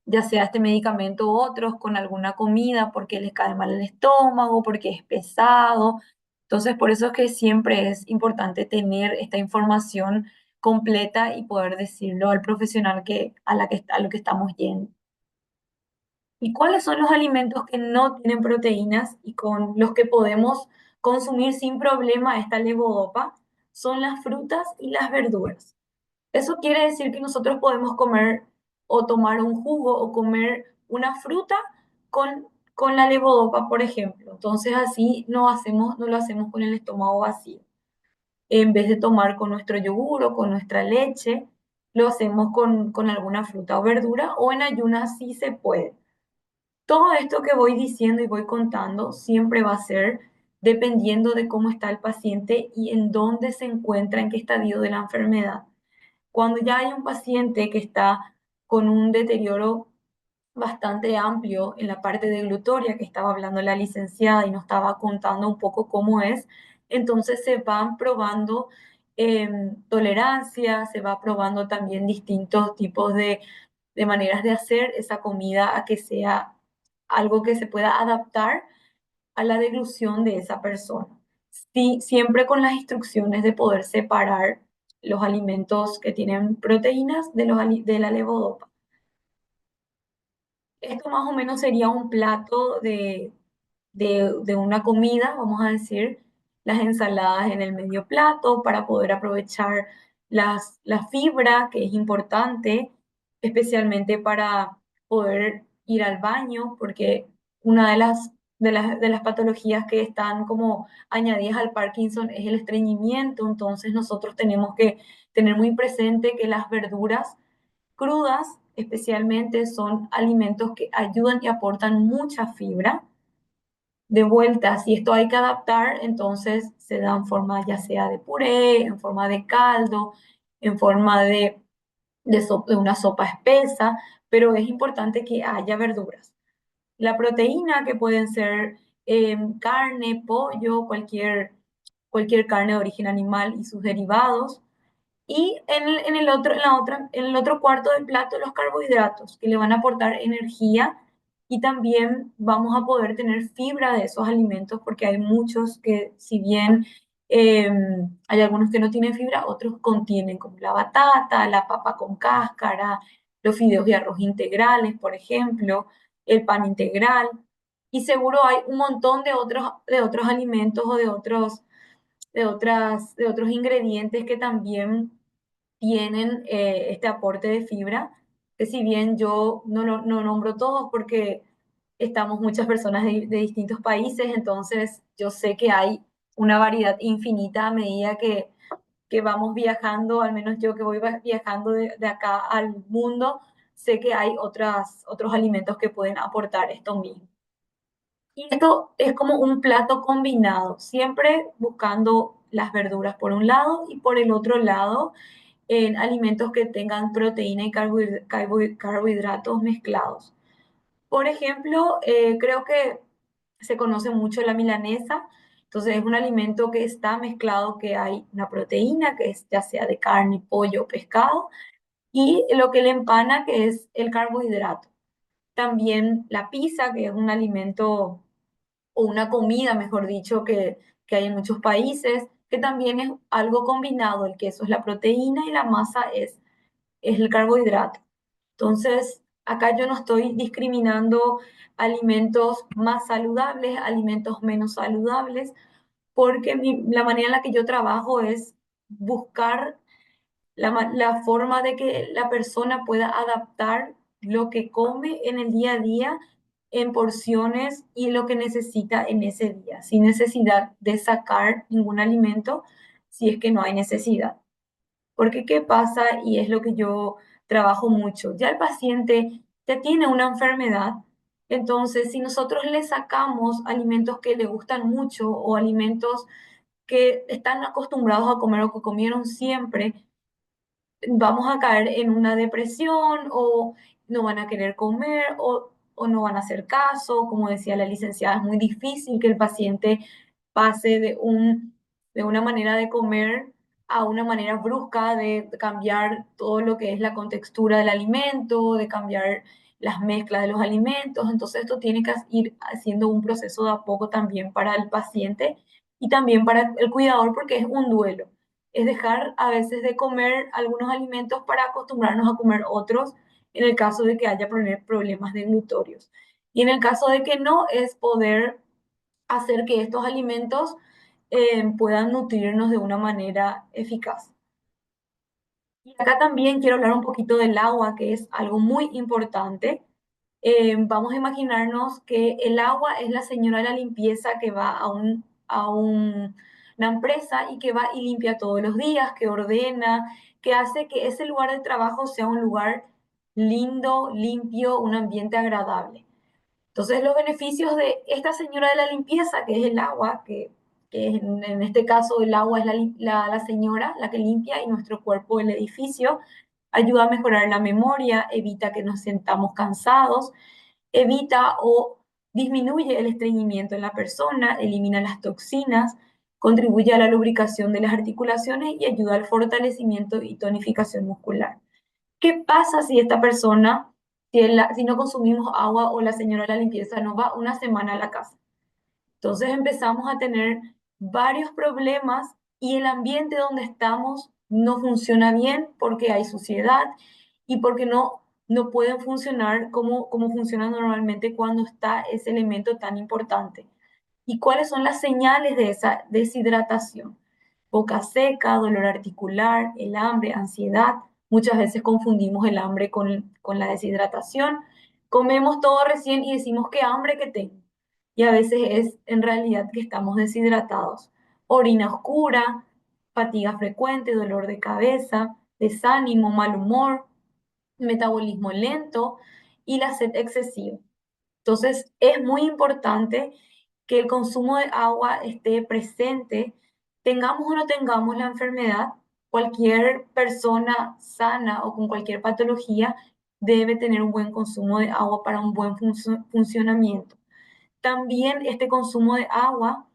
ya sea este medicamento u otros con alguna comida porque les cae mal el estómago, porque es pesado. Entonces, por eso es que siempre es importante tener esta información completa y poder decirlo al profesional a lo que estamos yendo. ¿Y cuáles son los alimentos que no tienen proteínas y con los que podemos consumir sin problema esta levodopa? Son las frutas y las verduras. Eso quiere decir que nosotros podemos comer o tomar un jugo o comer una fruta con la levodopa, por ejemplo. Entonces así no lo hacemos con el estómago vacío. En vez de tomar con nuestro yogur o con nuestra leche, lo hacemos con alguna fruta o verdura o en ayunas si se puede. Todo esto que voy diciendo y voy contando siempre va a ser dependiendo de cómo está el paciente y en dónde se encuentra, en qué estadio de la enfermedad. Cuando ya hay un paciente que está con un deterioro bastante amplio en la parte de glutoria, que estaba hablando la licenciada y nos estaba contando un poco cómo es, entonces se van probando tolerancia, se va probando también distintos tipos de maneras de hacer esa comida a que sea algo que se pueda adaptar a la deglución de esa persona. Sí, siempre con las instrucciones de poder separar los alimentos que tienen proteínas de la levodopa. Esto más o menos sería un plato de una comida, vamos a decir, las ensaladas en el medio plato para poder aprovechar la fibra, que es importante, especialmente para poder ir al baño, porque una de las patologías que están como añadidas al Parkinson es el estreñimiento, entonces nosotros tenemos que tener muy presente que las verduras crudas especialmente son alimentos que ayudan y aportan mucha fibra. De vuelta, si esto hay que adaptar, entonces se da en forma ya sea de puré, en forma de caldo, en forma de una sopa espesa, pero es importante que haya verduras. La proteína, que pueden ser carne, pollo, cualquier carne de origen animal y sus derivados. Y en el otro cuarto del plato, los carbohidratos, que le van a aportar energía y también vamos a poder tener fibra de esos alimentos porque hay muchos que si bien eh, hay algunos que no tienen fibra, otros contienen como la batata, la papa con cáscara, los fideos y arroz integrales, por ejemplo, el pan integral. Y seguro hay un montón de otros alimentos o de otros ingredientes que también tienen este aporte de fibra, que si bien yo no nombro todos porque estamos muchas personas de distintos países, entonces yo sé que hay una variedad infinita a medida que vamos viajando, al menos yo que voy viajando de acá al mundo, sé que hay otros alimentos que pueden aportar esto mismo. Y esto es como un plato combinado, siempre buscando las verduras por un lado y por el otro lado en alimentos que tengan proteína y carbohidratos mezclados. Por ejemplo, creo que se conoce mucho la milanesa, entonces es un alimento que está mezclado, que hay una proteína, que es ya sea de carne, pollo, pescado, y lo que le empana, que es el carbohidrato. También la pizza, que es un alimento o una comida, mejor dicho, que hay en muchos países, que también es algo combinado, el queso es la proteína y la masa es el carbohidrato. Entonces, acá yo no estoy discriminando alimentos más saludables, alimentos menos saludables, porque la manera en la que yo trabajo es buscar la forma de que la persona pueda adaptar lo que come en el día a día en porciones y lo que necesita en ese día, sin necesidad de sacar ningún alimento si es que no hay necesidad. Porque ¿qué pasa? Y es lo que yo trabajo mucho. Ya el paciente ya tiene una enfermedad, entonces si nosotros le sacamos alimentos que le gustan mucho o alimentos que están acostumbrados a comer o que comieron siempre, vamos a caer en una depresión o no van a querer comer o no van a hacer caso. Como decía la licenciada, es muy difícil que el paciente pase de una manera de comer a una manera brusca de cambiar todo lo que es la contextura del alimento, de cambiar las mezclas de los alimentos. Entonces esto tiene que ir haciendo un proceso de a poco también para el paciente y también para el cuidador porque es un duelo, es dejar a veces de comer algunos alimentos para acostumbrarnos a comer otros en el caso de que haya problemas de glutorios. Y en el caso de que no, es poder hacer que estos alimentos puedan nutrirnos de una manera eficaz. Y acá también quiero hablar un poquito del agua, que es algo muy importante. Vamos a imaginarnos que el agua es la señora de la limpieza que va una empresa y que va y limpia todos los días, que ordena, que hace que ese lugar de trabajo sea un lugar lindo, limpio, un ambiente agradable. Entonces, los beneficios de esta señora de la limpieza, que es el agua, que en este caso el agua es la señora, la que limpia y nuestro cuerpo el edificio, ayuda a mejorar la memoria, evita que nos sentamos cansados, evita o disminuye el estreñimiento en la persona, elimina las toxinas, contribuye a la lubricación de las articulaciones y ayuda al fortalecimiento y tonificación muscular. ¿Qué pasa si esta persona, si no consumimos agua o la señora de la limpieza nos va una semana a la casa? Entonces empezamos a tener varios problemas y el ambiente donde estamos no funciona bien porque hay suciedad y porque no pueden funcionar como funcionan normalmente cuando está ese elemento tan importante. ¿Y cuáles son las señales de esa deshidratación? Boca seca, dolor articular, el hambre, ansiedad. Muchas veces confundimos el hambre con la deshidratación. Comemos todo recién y decimos qué hambre que tengo. Y a veces es en realidad que estamos deshidratados. Orina oscura, fatiga frecuente, dolor de cabeza, desánimo, mal humor, metabolismo lento y la sed excesiva. Entonces, es muy importante que el consumo de agua esté presente, tengamos o no tengamos la enfermedad, cualquier persona sana o con cualquier patología debe tener un buen consumo de agua para un buen funcionamiento. También este consumo de agua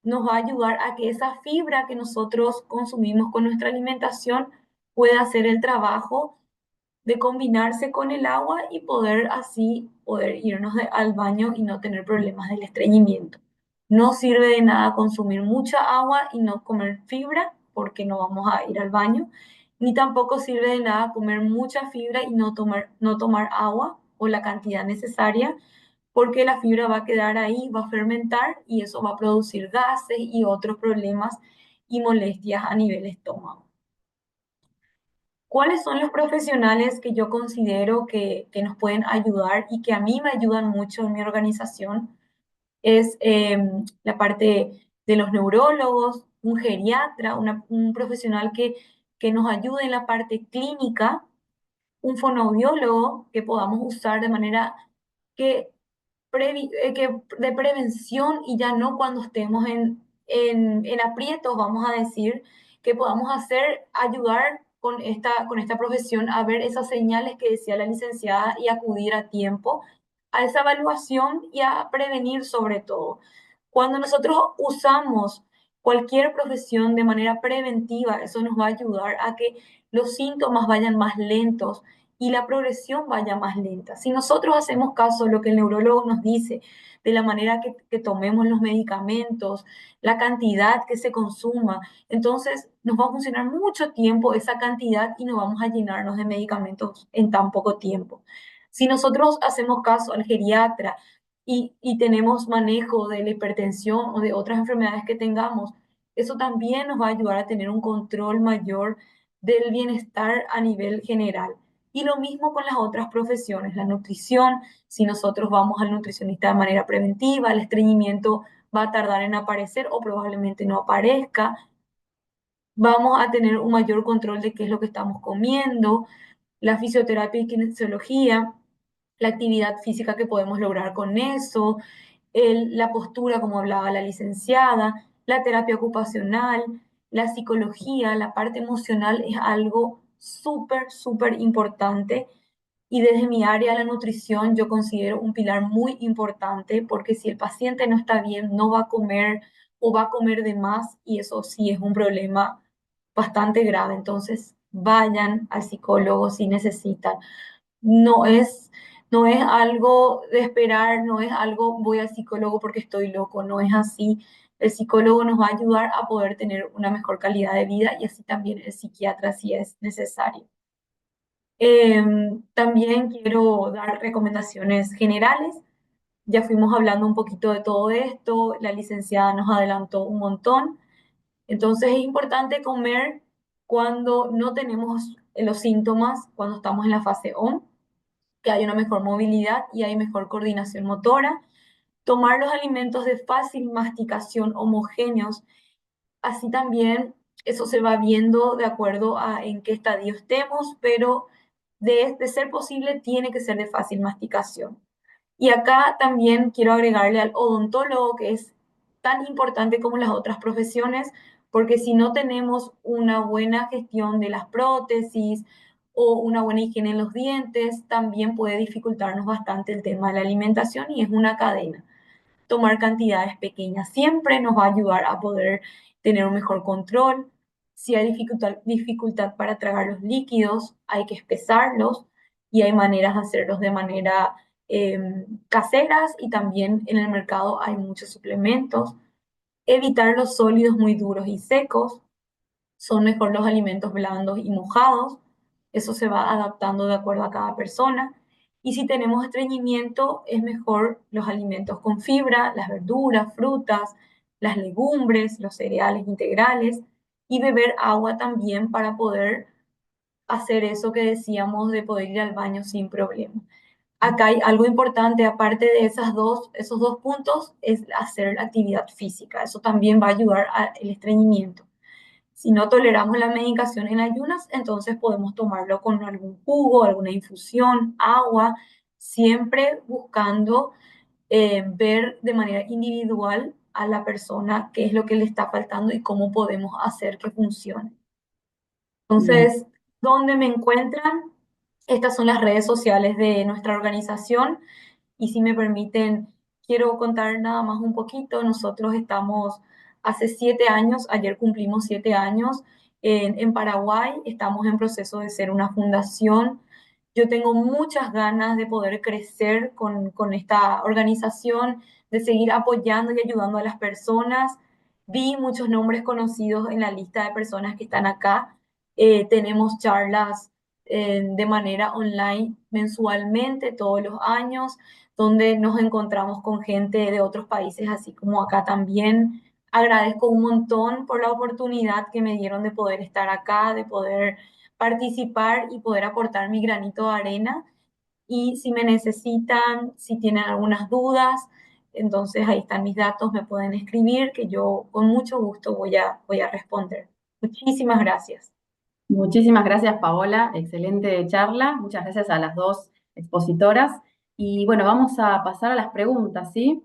nos va a ayudar a que esa fibra que nosotros consumimos con nuestra alimentación pueda hacer el trabajo de combinarse con el agua y poder así poder irnos al baño y no tener problemas del estreñimiento. No sirve de nada consumir mucha agua y no comer fibra porque no vamos a ir al baño, ni tampoco sirve de nada comer mucha fibra y no tomar agua o la cantidad necesaria porque la fibra va a quedar ahí, va a fermentar y eso va a producir gases y otros problemas y molestias a nivel estómago. ¿Cuáles son los profesionales que yo considero que nos pueden ayudar y que a mí me ayudan mucho en mi organización? Es la parte de los neurólogos, un geriatra, un profesional que nos ayude en la parte clínica, un fonoaudiólogo que podamos usar de manera que, de prevención y ya no cuando estemos en aprietos, vamos a decir, que podamos ayudar con esta profesión a ver esas señales que decía la licenciada y acudir a tiempo a esa evaluación y a prevenir sobre todo. Cuando nosotros usamos cualquier profesión de manera preventiva, eso nos va a ayudar a que los síntomas vayan más lentos y la progresión vaya más lenta. Si nosotros hacemos caso a lo que el neurólogo nos dice, de la manera que tomemos los medicamentos, la cantidad que se consuma, entonces nos va a funcionar mucho tiempo esa cantidad y no vamos a llenarnos de medicamentos en tan poco tiempo. Si nosotros hacemos caso al geriatra y tenemos manejo de la hipertensión o de otras enfermedades que tengamos, eso también nos va a ayudar a tener un control mayor del bienestar a nivel general. Y lo mismo con las otras profesiones, la nutrición, si nosotros vamos al nutricionista de manera preventiva, el estreñimiento va a tardar en aparecer o probablemente no aparezca, vamos a tener un mayor control de qué es lo que estamos comiendo, la fisioterapia y kinesiología, la actividad física que podemos lograr con eso, la postura, como hablaba la licenciada, la terapia ocupacional, la psicología, la parte emocional es algo súper, súper importante. Y desde mi área, la nutrición, yo considero un pilar muy importante porque si el paciente no está bien, no va a comer o va a comer de más y eso sí es un problema bastante grave. Entonces, vayan al psicólogo si necesitan. No es, no es algo de esperar, no es algo voy al psicólogo porque estoy loco, no es así. El psicólogo nos va a ayudar a poder tener una mejor calidad de vida y así también el psiquiatra si es necesario. También quiero dar recomendaciones generales. Ya fuimos hablando un poquito de todo esto, la licenciada nos adelantó un montón. Entonces es importante comer cuando no tenemos los síntomas, cuando estamos en la fase ON, que hay una mejor movilidad y hay mejor coordinación motora. Tomar los alimentos de fácil masticación homogéneos, así también eso se va viendo de acuerdo a en qué estadio estemos, pero de ser posible tiene que ser de fácil masticación. Y acá también quiero agregarle al odontólogo, que es tan importante como las otras profesiones, porque si no tenemos una buena gestión de las prótesis o una buena higiene en los dientes, también puede dificultarnos bastante el tema de la alimentación y es una cadena. Tomar cantidades pequeñas siempre nos va a ayudar a poder tener un mejor control. Si hay dificultad para tragar los líquidos, hay que espesarlos y hay maneras de hacerlos de manera caseras y también en el mercado hay muchos suplementos. Evitar los sólidos muy duros y secos. Son mejor los alimentos blandos y mojados. Eso se va adaptando de acuerdo a cada persona. Y si tenemos estreñimiento, es mejor los alimentos con fibra, las verduras, frutas, las legumbres, los cereales integrales y beber agua también para poder hacer eso que decíamos de poder ir al baño sin problema. Acá hay algo importante, aparte de esos dos puntos, es hacer actividad física. Eso también va a ayudar al estreñimiento. Si no toleramos la medicación en ayunas, entonces podemos tomarlo con algún jugo, alguna infusión, agua, siempre buscando ver de manera individual a la persona qué es lo que le está faltando y cómo podemos hacer que funcione. Entonces, ¿dónde me encuentran? Estas son las redes sociales de nuestra organización y si me permiten, quiero contar nada más un poquito. Nosotros estamos hace 7 años, ayer cumplimos 7 años en Paraguay, estamos en proceso de ser una fundación Yo tengo muchas ganas de poder crecer con esta organización, de seguir apoyando y ayudando a las personas. Vi muchos nombres conocidos en la lista de personas que están acá. Tenemos charlas de manera online mensualmente, todos los años, donde nos encontramos con gente de otros países, así como acá también. Agradezco un montón por la oportunidad que me dieron de poder estar acá, de poder participar y poder aportar mi granito de arena. Y si me necesitan, si tienen algunas dudas, entonces ahí están mis datos, me pueden escribir, que yo con mucho gusto voy a responder. Muchísimas gracias. Muchísimas gracias, Paola. Excelente charla. Muchas gracias a las dos expositoras. Y bueno, vamos a pasar a las preguntas, ¿sí?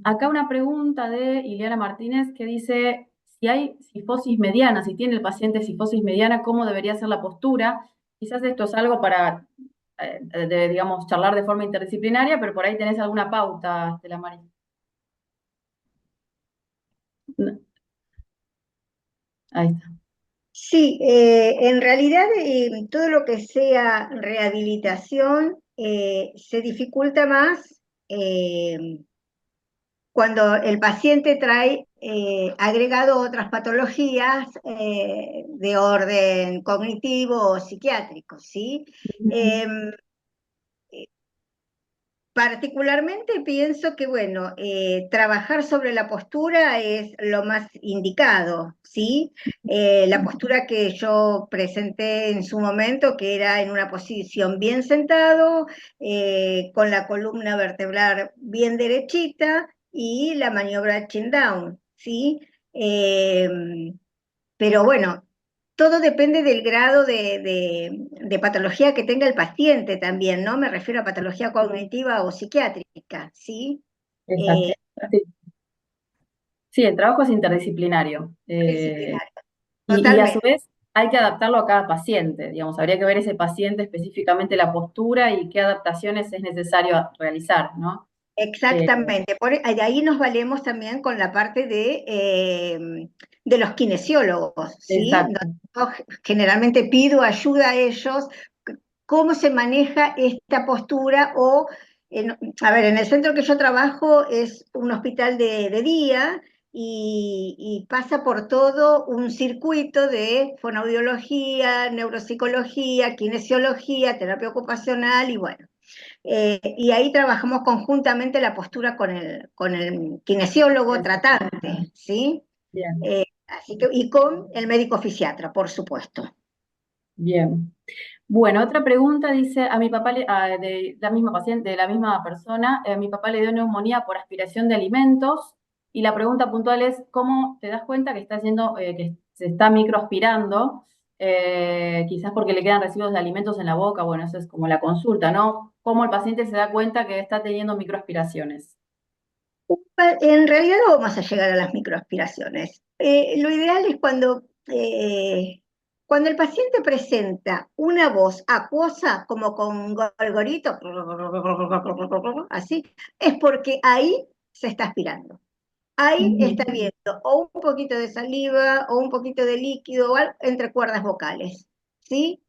Acá una pregunta de Ileana Martínez que dice, si hay cifosis mediana, si tiene el paciente cifosis mediana, ¿cómo debería ser la postura? Quizás esto es algo para, digamos, charlar de forma interdisciplinaria, pero por ahí tenés alguna pauta, Estela Maris. No, ahí está. Sí, en realidad todo lo que sea rehabilitación se dificulta más cuando el paciente trae agregado otras patologías de orden cognitivo o psiquiátrico, ¿sí? Em, Particularmente pienso que, bueno, trabajar sobre la postura es lo más indicado, ¿sí? La postura que yo presenté en su momento, que era en una posición bien sentado, con la columna vertebral bien derechita y la maniobra chin down, ¿sí? Pero bueno, todo depende del grado de patología que tenga el paciente también, ¿no? Me refiero a patología cognitiva o psiquiátrica, ¿sí? Exacto. Sí, sí, el trabajo es interdisciplinario. Disciplinario. Y a su Totalmente. vez hay que adaptarlo a cada paciente, digamos, habría que ver ese paciente específicamente la postura y qué adaptaciones es necesario realizar, ¿no? Eh, Exactamente. De ahí nos valemos también con la parte de los kinesiólogos, ¿sí? exacto, Yo generalmente pido ayuda a ellos, cómo se maneja esta postura o, a ver, en el centro que yo trabajo es un hospital de día y pasa por todo un circuito de fonoaudiología, neuropsicología, kinesiología, terapia ocupacional y bueno. Y ahí trabajamos conjuntamente la postura con el kinesiólogo tratante, ¿sí? bien, Así que, y con el médico fisiatra, por supuesto. bien. Bueno, otra pregunta dice, a mi papá, de la misma paciente, de la misma persona, a mi papá le dio neumonía por aspiración de alimentos y la pregunta puntual es, ¿cómo te das cuenta que está haciendo, que se está microaspirando? Quizás porque le quedan residuos de alimentos en la boca, bueno, eso es como la consulta, ¿no? ¿Cómo el paciente se da cuenta que está teniendo microaspiraciones? En realidad no vamos a llegar a las microaspiraciones. Lo ideal es cuando el paciente presenta una voz acuosa, como con gorgorito, así, es porque ahí se está aspirando. Ahí está Ujú. viendo o un poquito de saliva o un poquito de líquido o entre cuerdas vocales, ¿sí?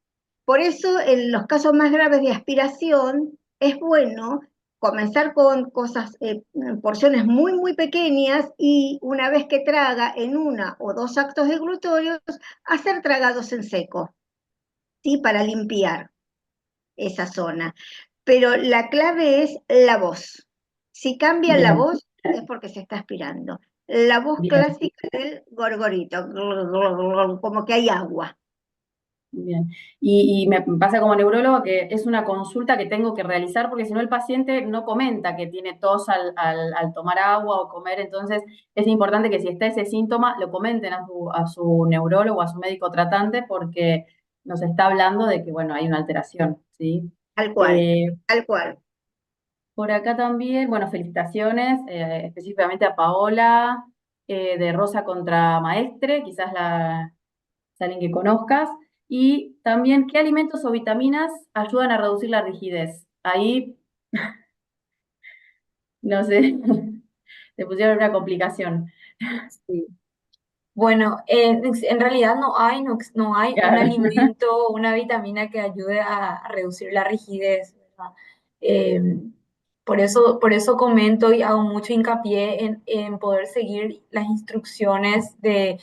Por eso, en los casos más graves de aspiración, es bueno comenzar con cosas, porciones muy, muy pequeñas y una vez que traga en una o dos actos deglutorios, hacer tragados en seco, ¿sí? Para limpiar esa zona. Pero la clave es la voz. Si cambia la Bien, voz, es porque se está aspirando. La voz bien. clásica del gorgorito, como que hay agua. Bien. Y me pasa como neurólogo que es una consulta que tengo que realizar porque si no el paciente no comenta que tiene tos al tomar agua o comer, entonces es importante que si está ese síntoma lo comenten a su neurólogo, a su médico tratante porque nos está hablando de que, bueno, hay una alteración, ¿sí? Tal cual, Eh, tal cual. por acá también, bueno, felicitaciones específicamente a Paola de Rosa contra Maestre, quizás es alguien que conozcas. Y también, ¿qué alimentos o vitaminas ayudan a reducir la rigidez? Ahí, no sé, te pusieron una complicación. Sí. Bueno, en realidad no hay un Claro. alimento o una vitamina que ayude a reducir la rigidez, ¿verdad? Eh, por eso comento y hago mucho hincapié en poder seguir las instrucciones de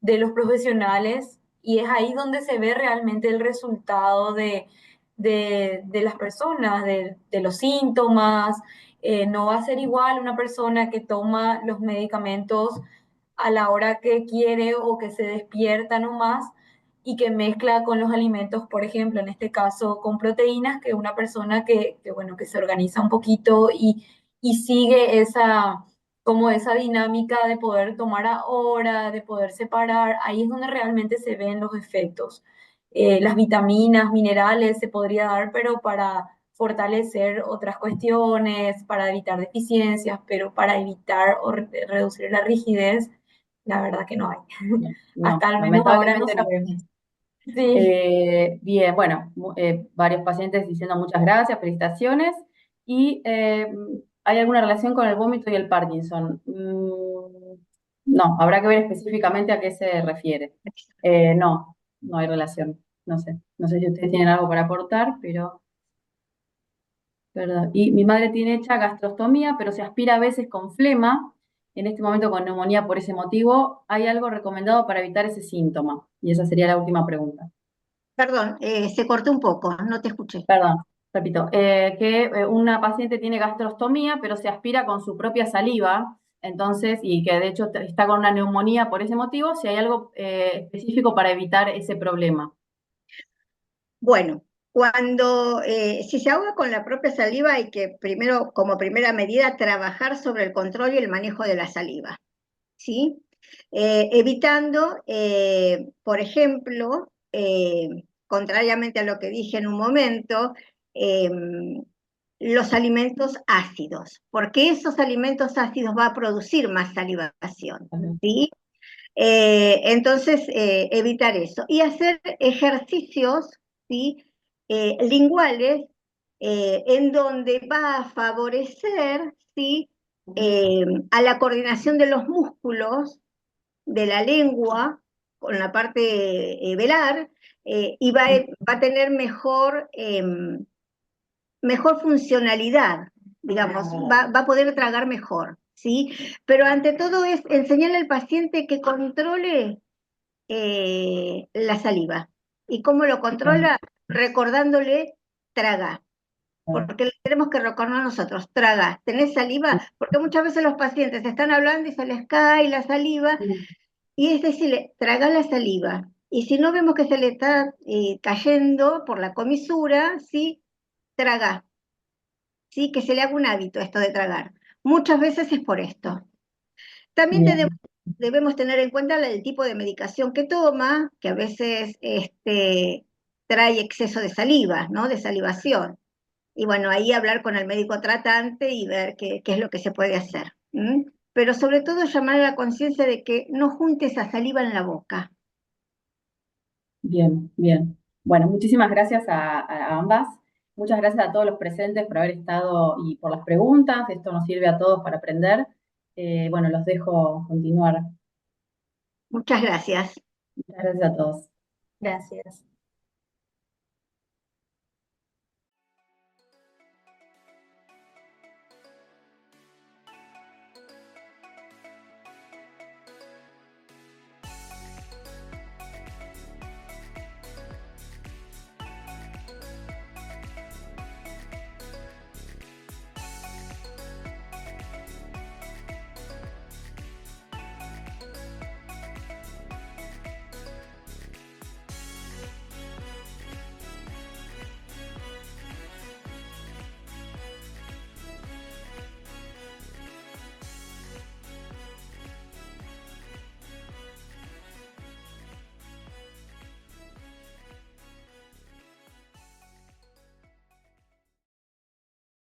los profesionales, y es ahí donde se ve realmente el resultado de las personas, de los síntomas. No va a ser igual una persona que toma los medicamentos a la hora que quiere o que se despierta nomás y que mezcla con los alimentos, por ejemplo, en este caso con proteínas, que una persona bueno, que se organiza un poquito y sigue como esa dinámica de poder tomar ahora, de poder separar. Ahí es donde realmente se ven los efectos. Las vitaminas, minerales se podría dar, pero para fortalecer otras cuestiones, para evitar deficiencias, pero para evitar o reducir la rigidez, la verdad que no hay. No, Hasta al menos ahora no lamentablemente no. sabemos. Sí. Bien, bueno, varios pacientes diciendo muchas gracias, felicitaciones. ¿Y hay alguna relación con el vómito y el Parkinson? No, habrá que ver específicamente a qué se refiere. No, no hay relación. No sé. No sé si ustedes tienen algo para aportar, pero... Perdón. Y mi madre tiene hecha gastrostomía, pero se aspira a veces con flema. En este momento con neumonía por ese motivo. ¿Hay algo recomendado para evitar ese síntoma? Y esa sería la última pregunta. Perdón, se cortó un poco, no te escuché. Perdón, repito, que una paciente tiene gastrostomía, pero se aspira con su propia saliva, entonces, y que de hecho está con una neumonía por ese motivo, si hay algo específico para evitar ese problema. Bueno, si se ahoga con la propia saliva, hay que primero, como primera medida, trabajar sobre el control y el manejo de la saliva, ¿sí? Evitando, por ejemplo, contrariamente a lo que dije en un momento, eh, los alimentos ácidos, porque esos alimentos ácidos va a producir más salivación, ¿sí? Entonces, evitar eso. Y hacer ejercicios, ¿sí? Linguales, en donde va a favorecer, ¿sí? A la coordinación de los músculos de la lengua con la parte velar, y va a tener mejor funcionalidad, digamos, va a poder tragar mejor, ¿sí? Pero ante todo es enseñarle al paciente que controle la saliva. ¿Y cómo lo controla? Recordándole, traga. Porque le tenemos que recordar nosotros, traga, ¿tenés saliva? Porque muchas veces los pacientes están hablando y se les cae la saliva, y es decirle, traga la saliva. Y si no vemos que se le está cayendo por la comisura, ¿sí? Traga, ¿sí? Que se le haga un hábito esto de tragar. Muchas veces es por esto. También Bien, debemos tener en cuenta el tipo de medicación que toma, que a veces trae exceso de saliva, ¿no? De salivación. Y bueno, ahí hablar con el médico tratante y ver qué es lo que se puede hacer. Pero sobre todo llamar a la conciencia de que no junte esa saliva en la boca. bien, bien. Bueno, muchísimas gracias a ambas. Muchas gracias a todos los presentes por haber estado y por las preguntas. Esto nos sirve a todos para aprender. Bueno, los dejo continuar. Muchas gracias. Muchas gracias a todos. Gracias.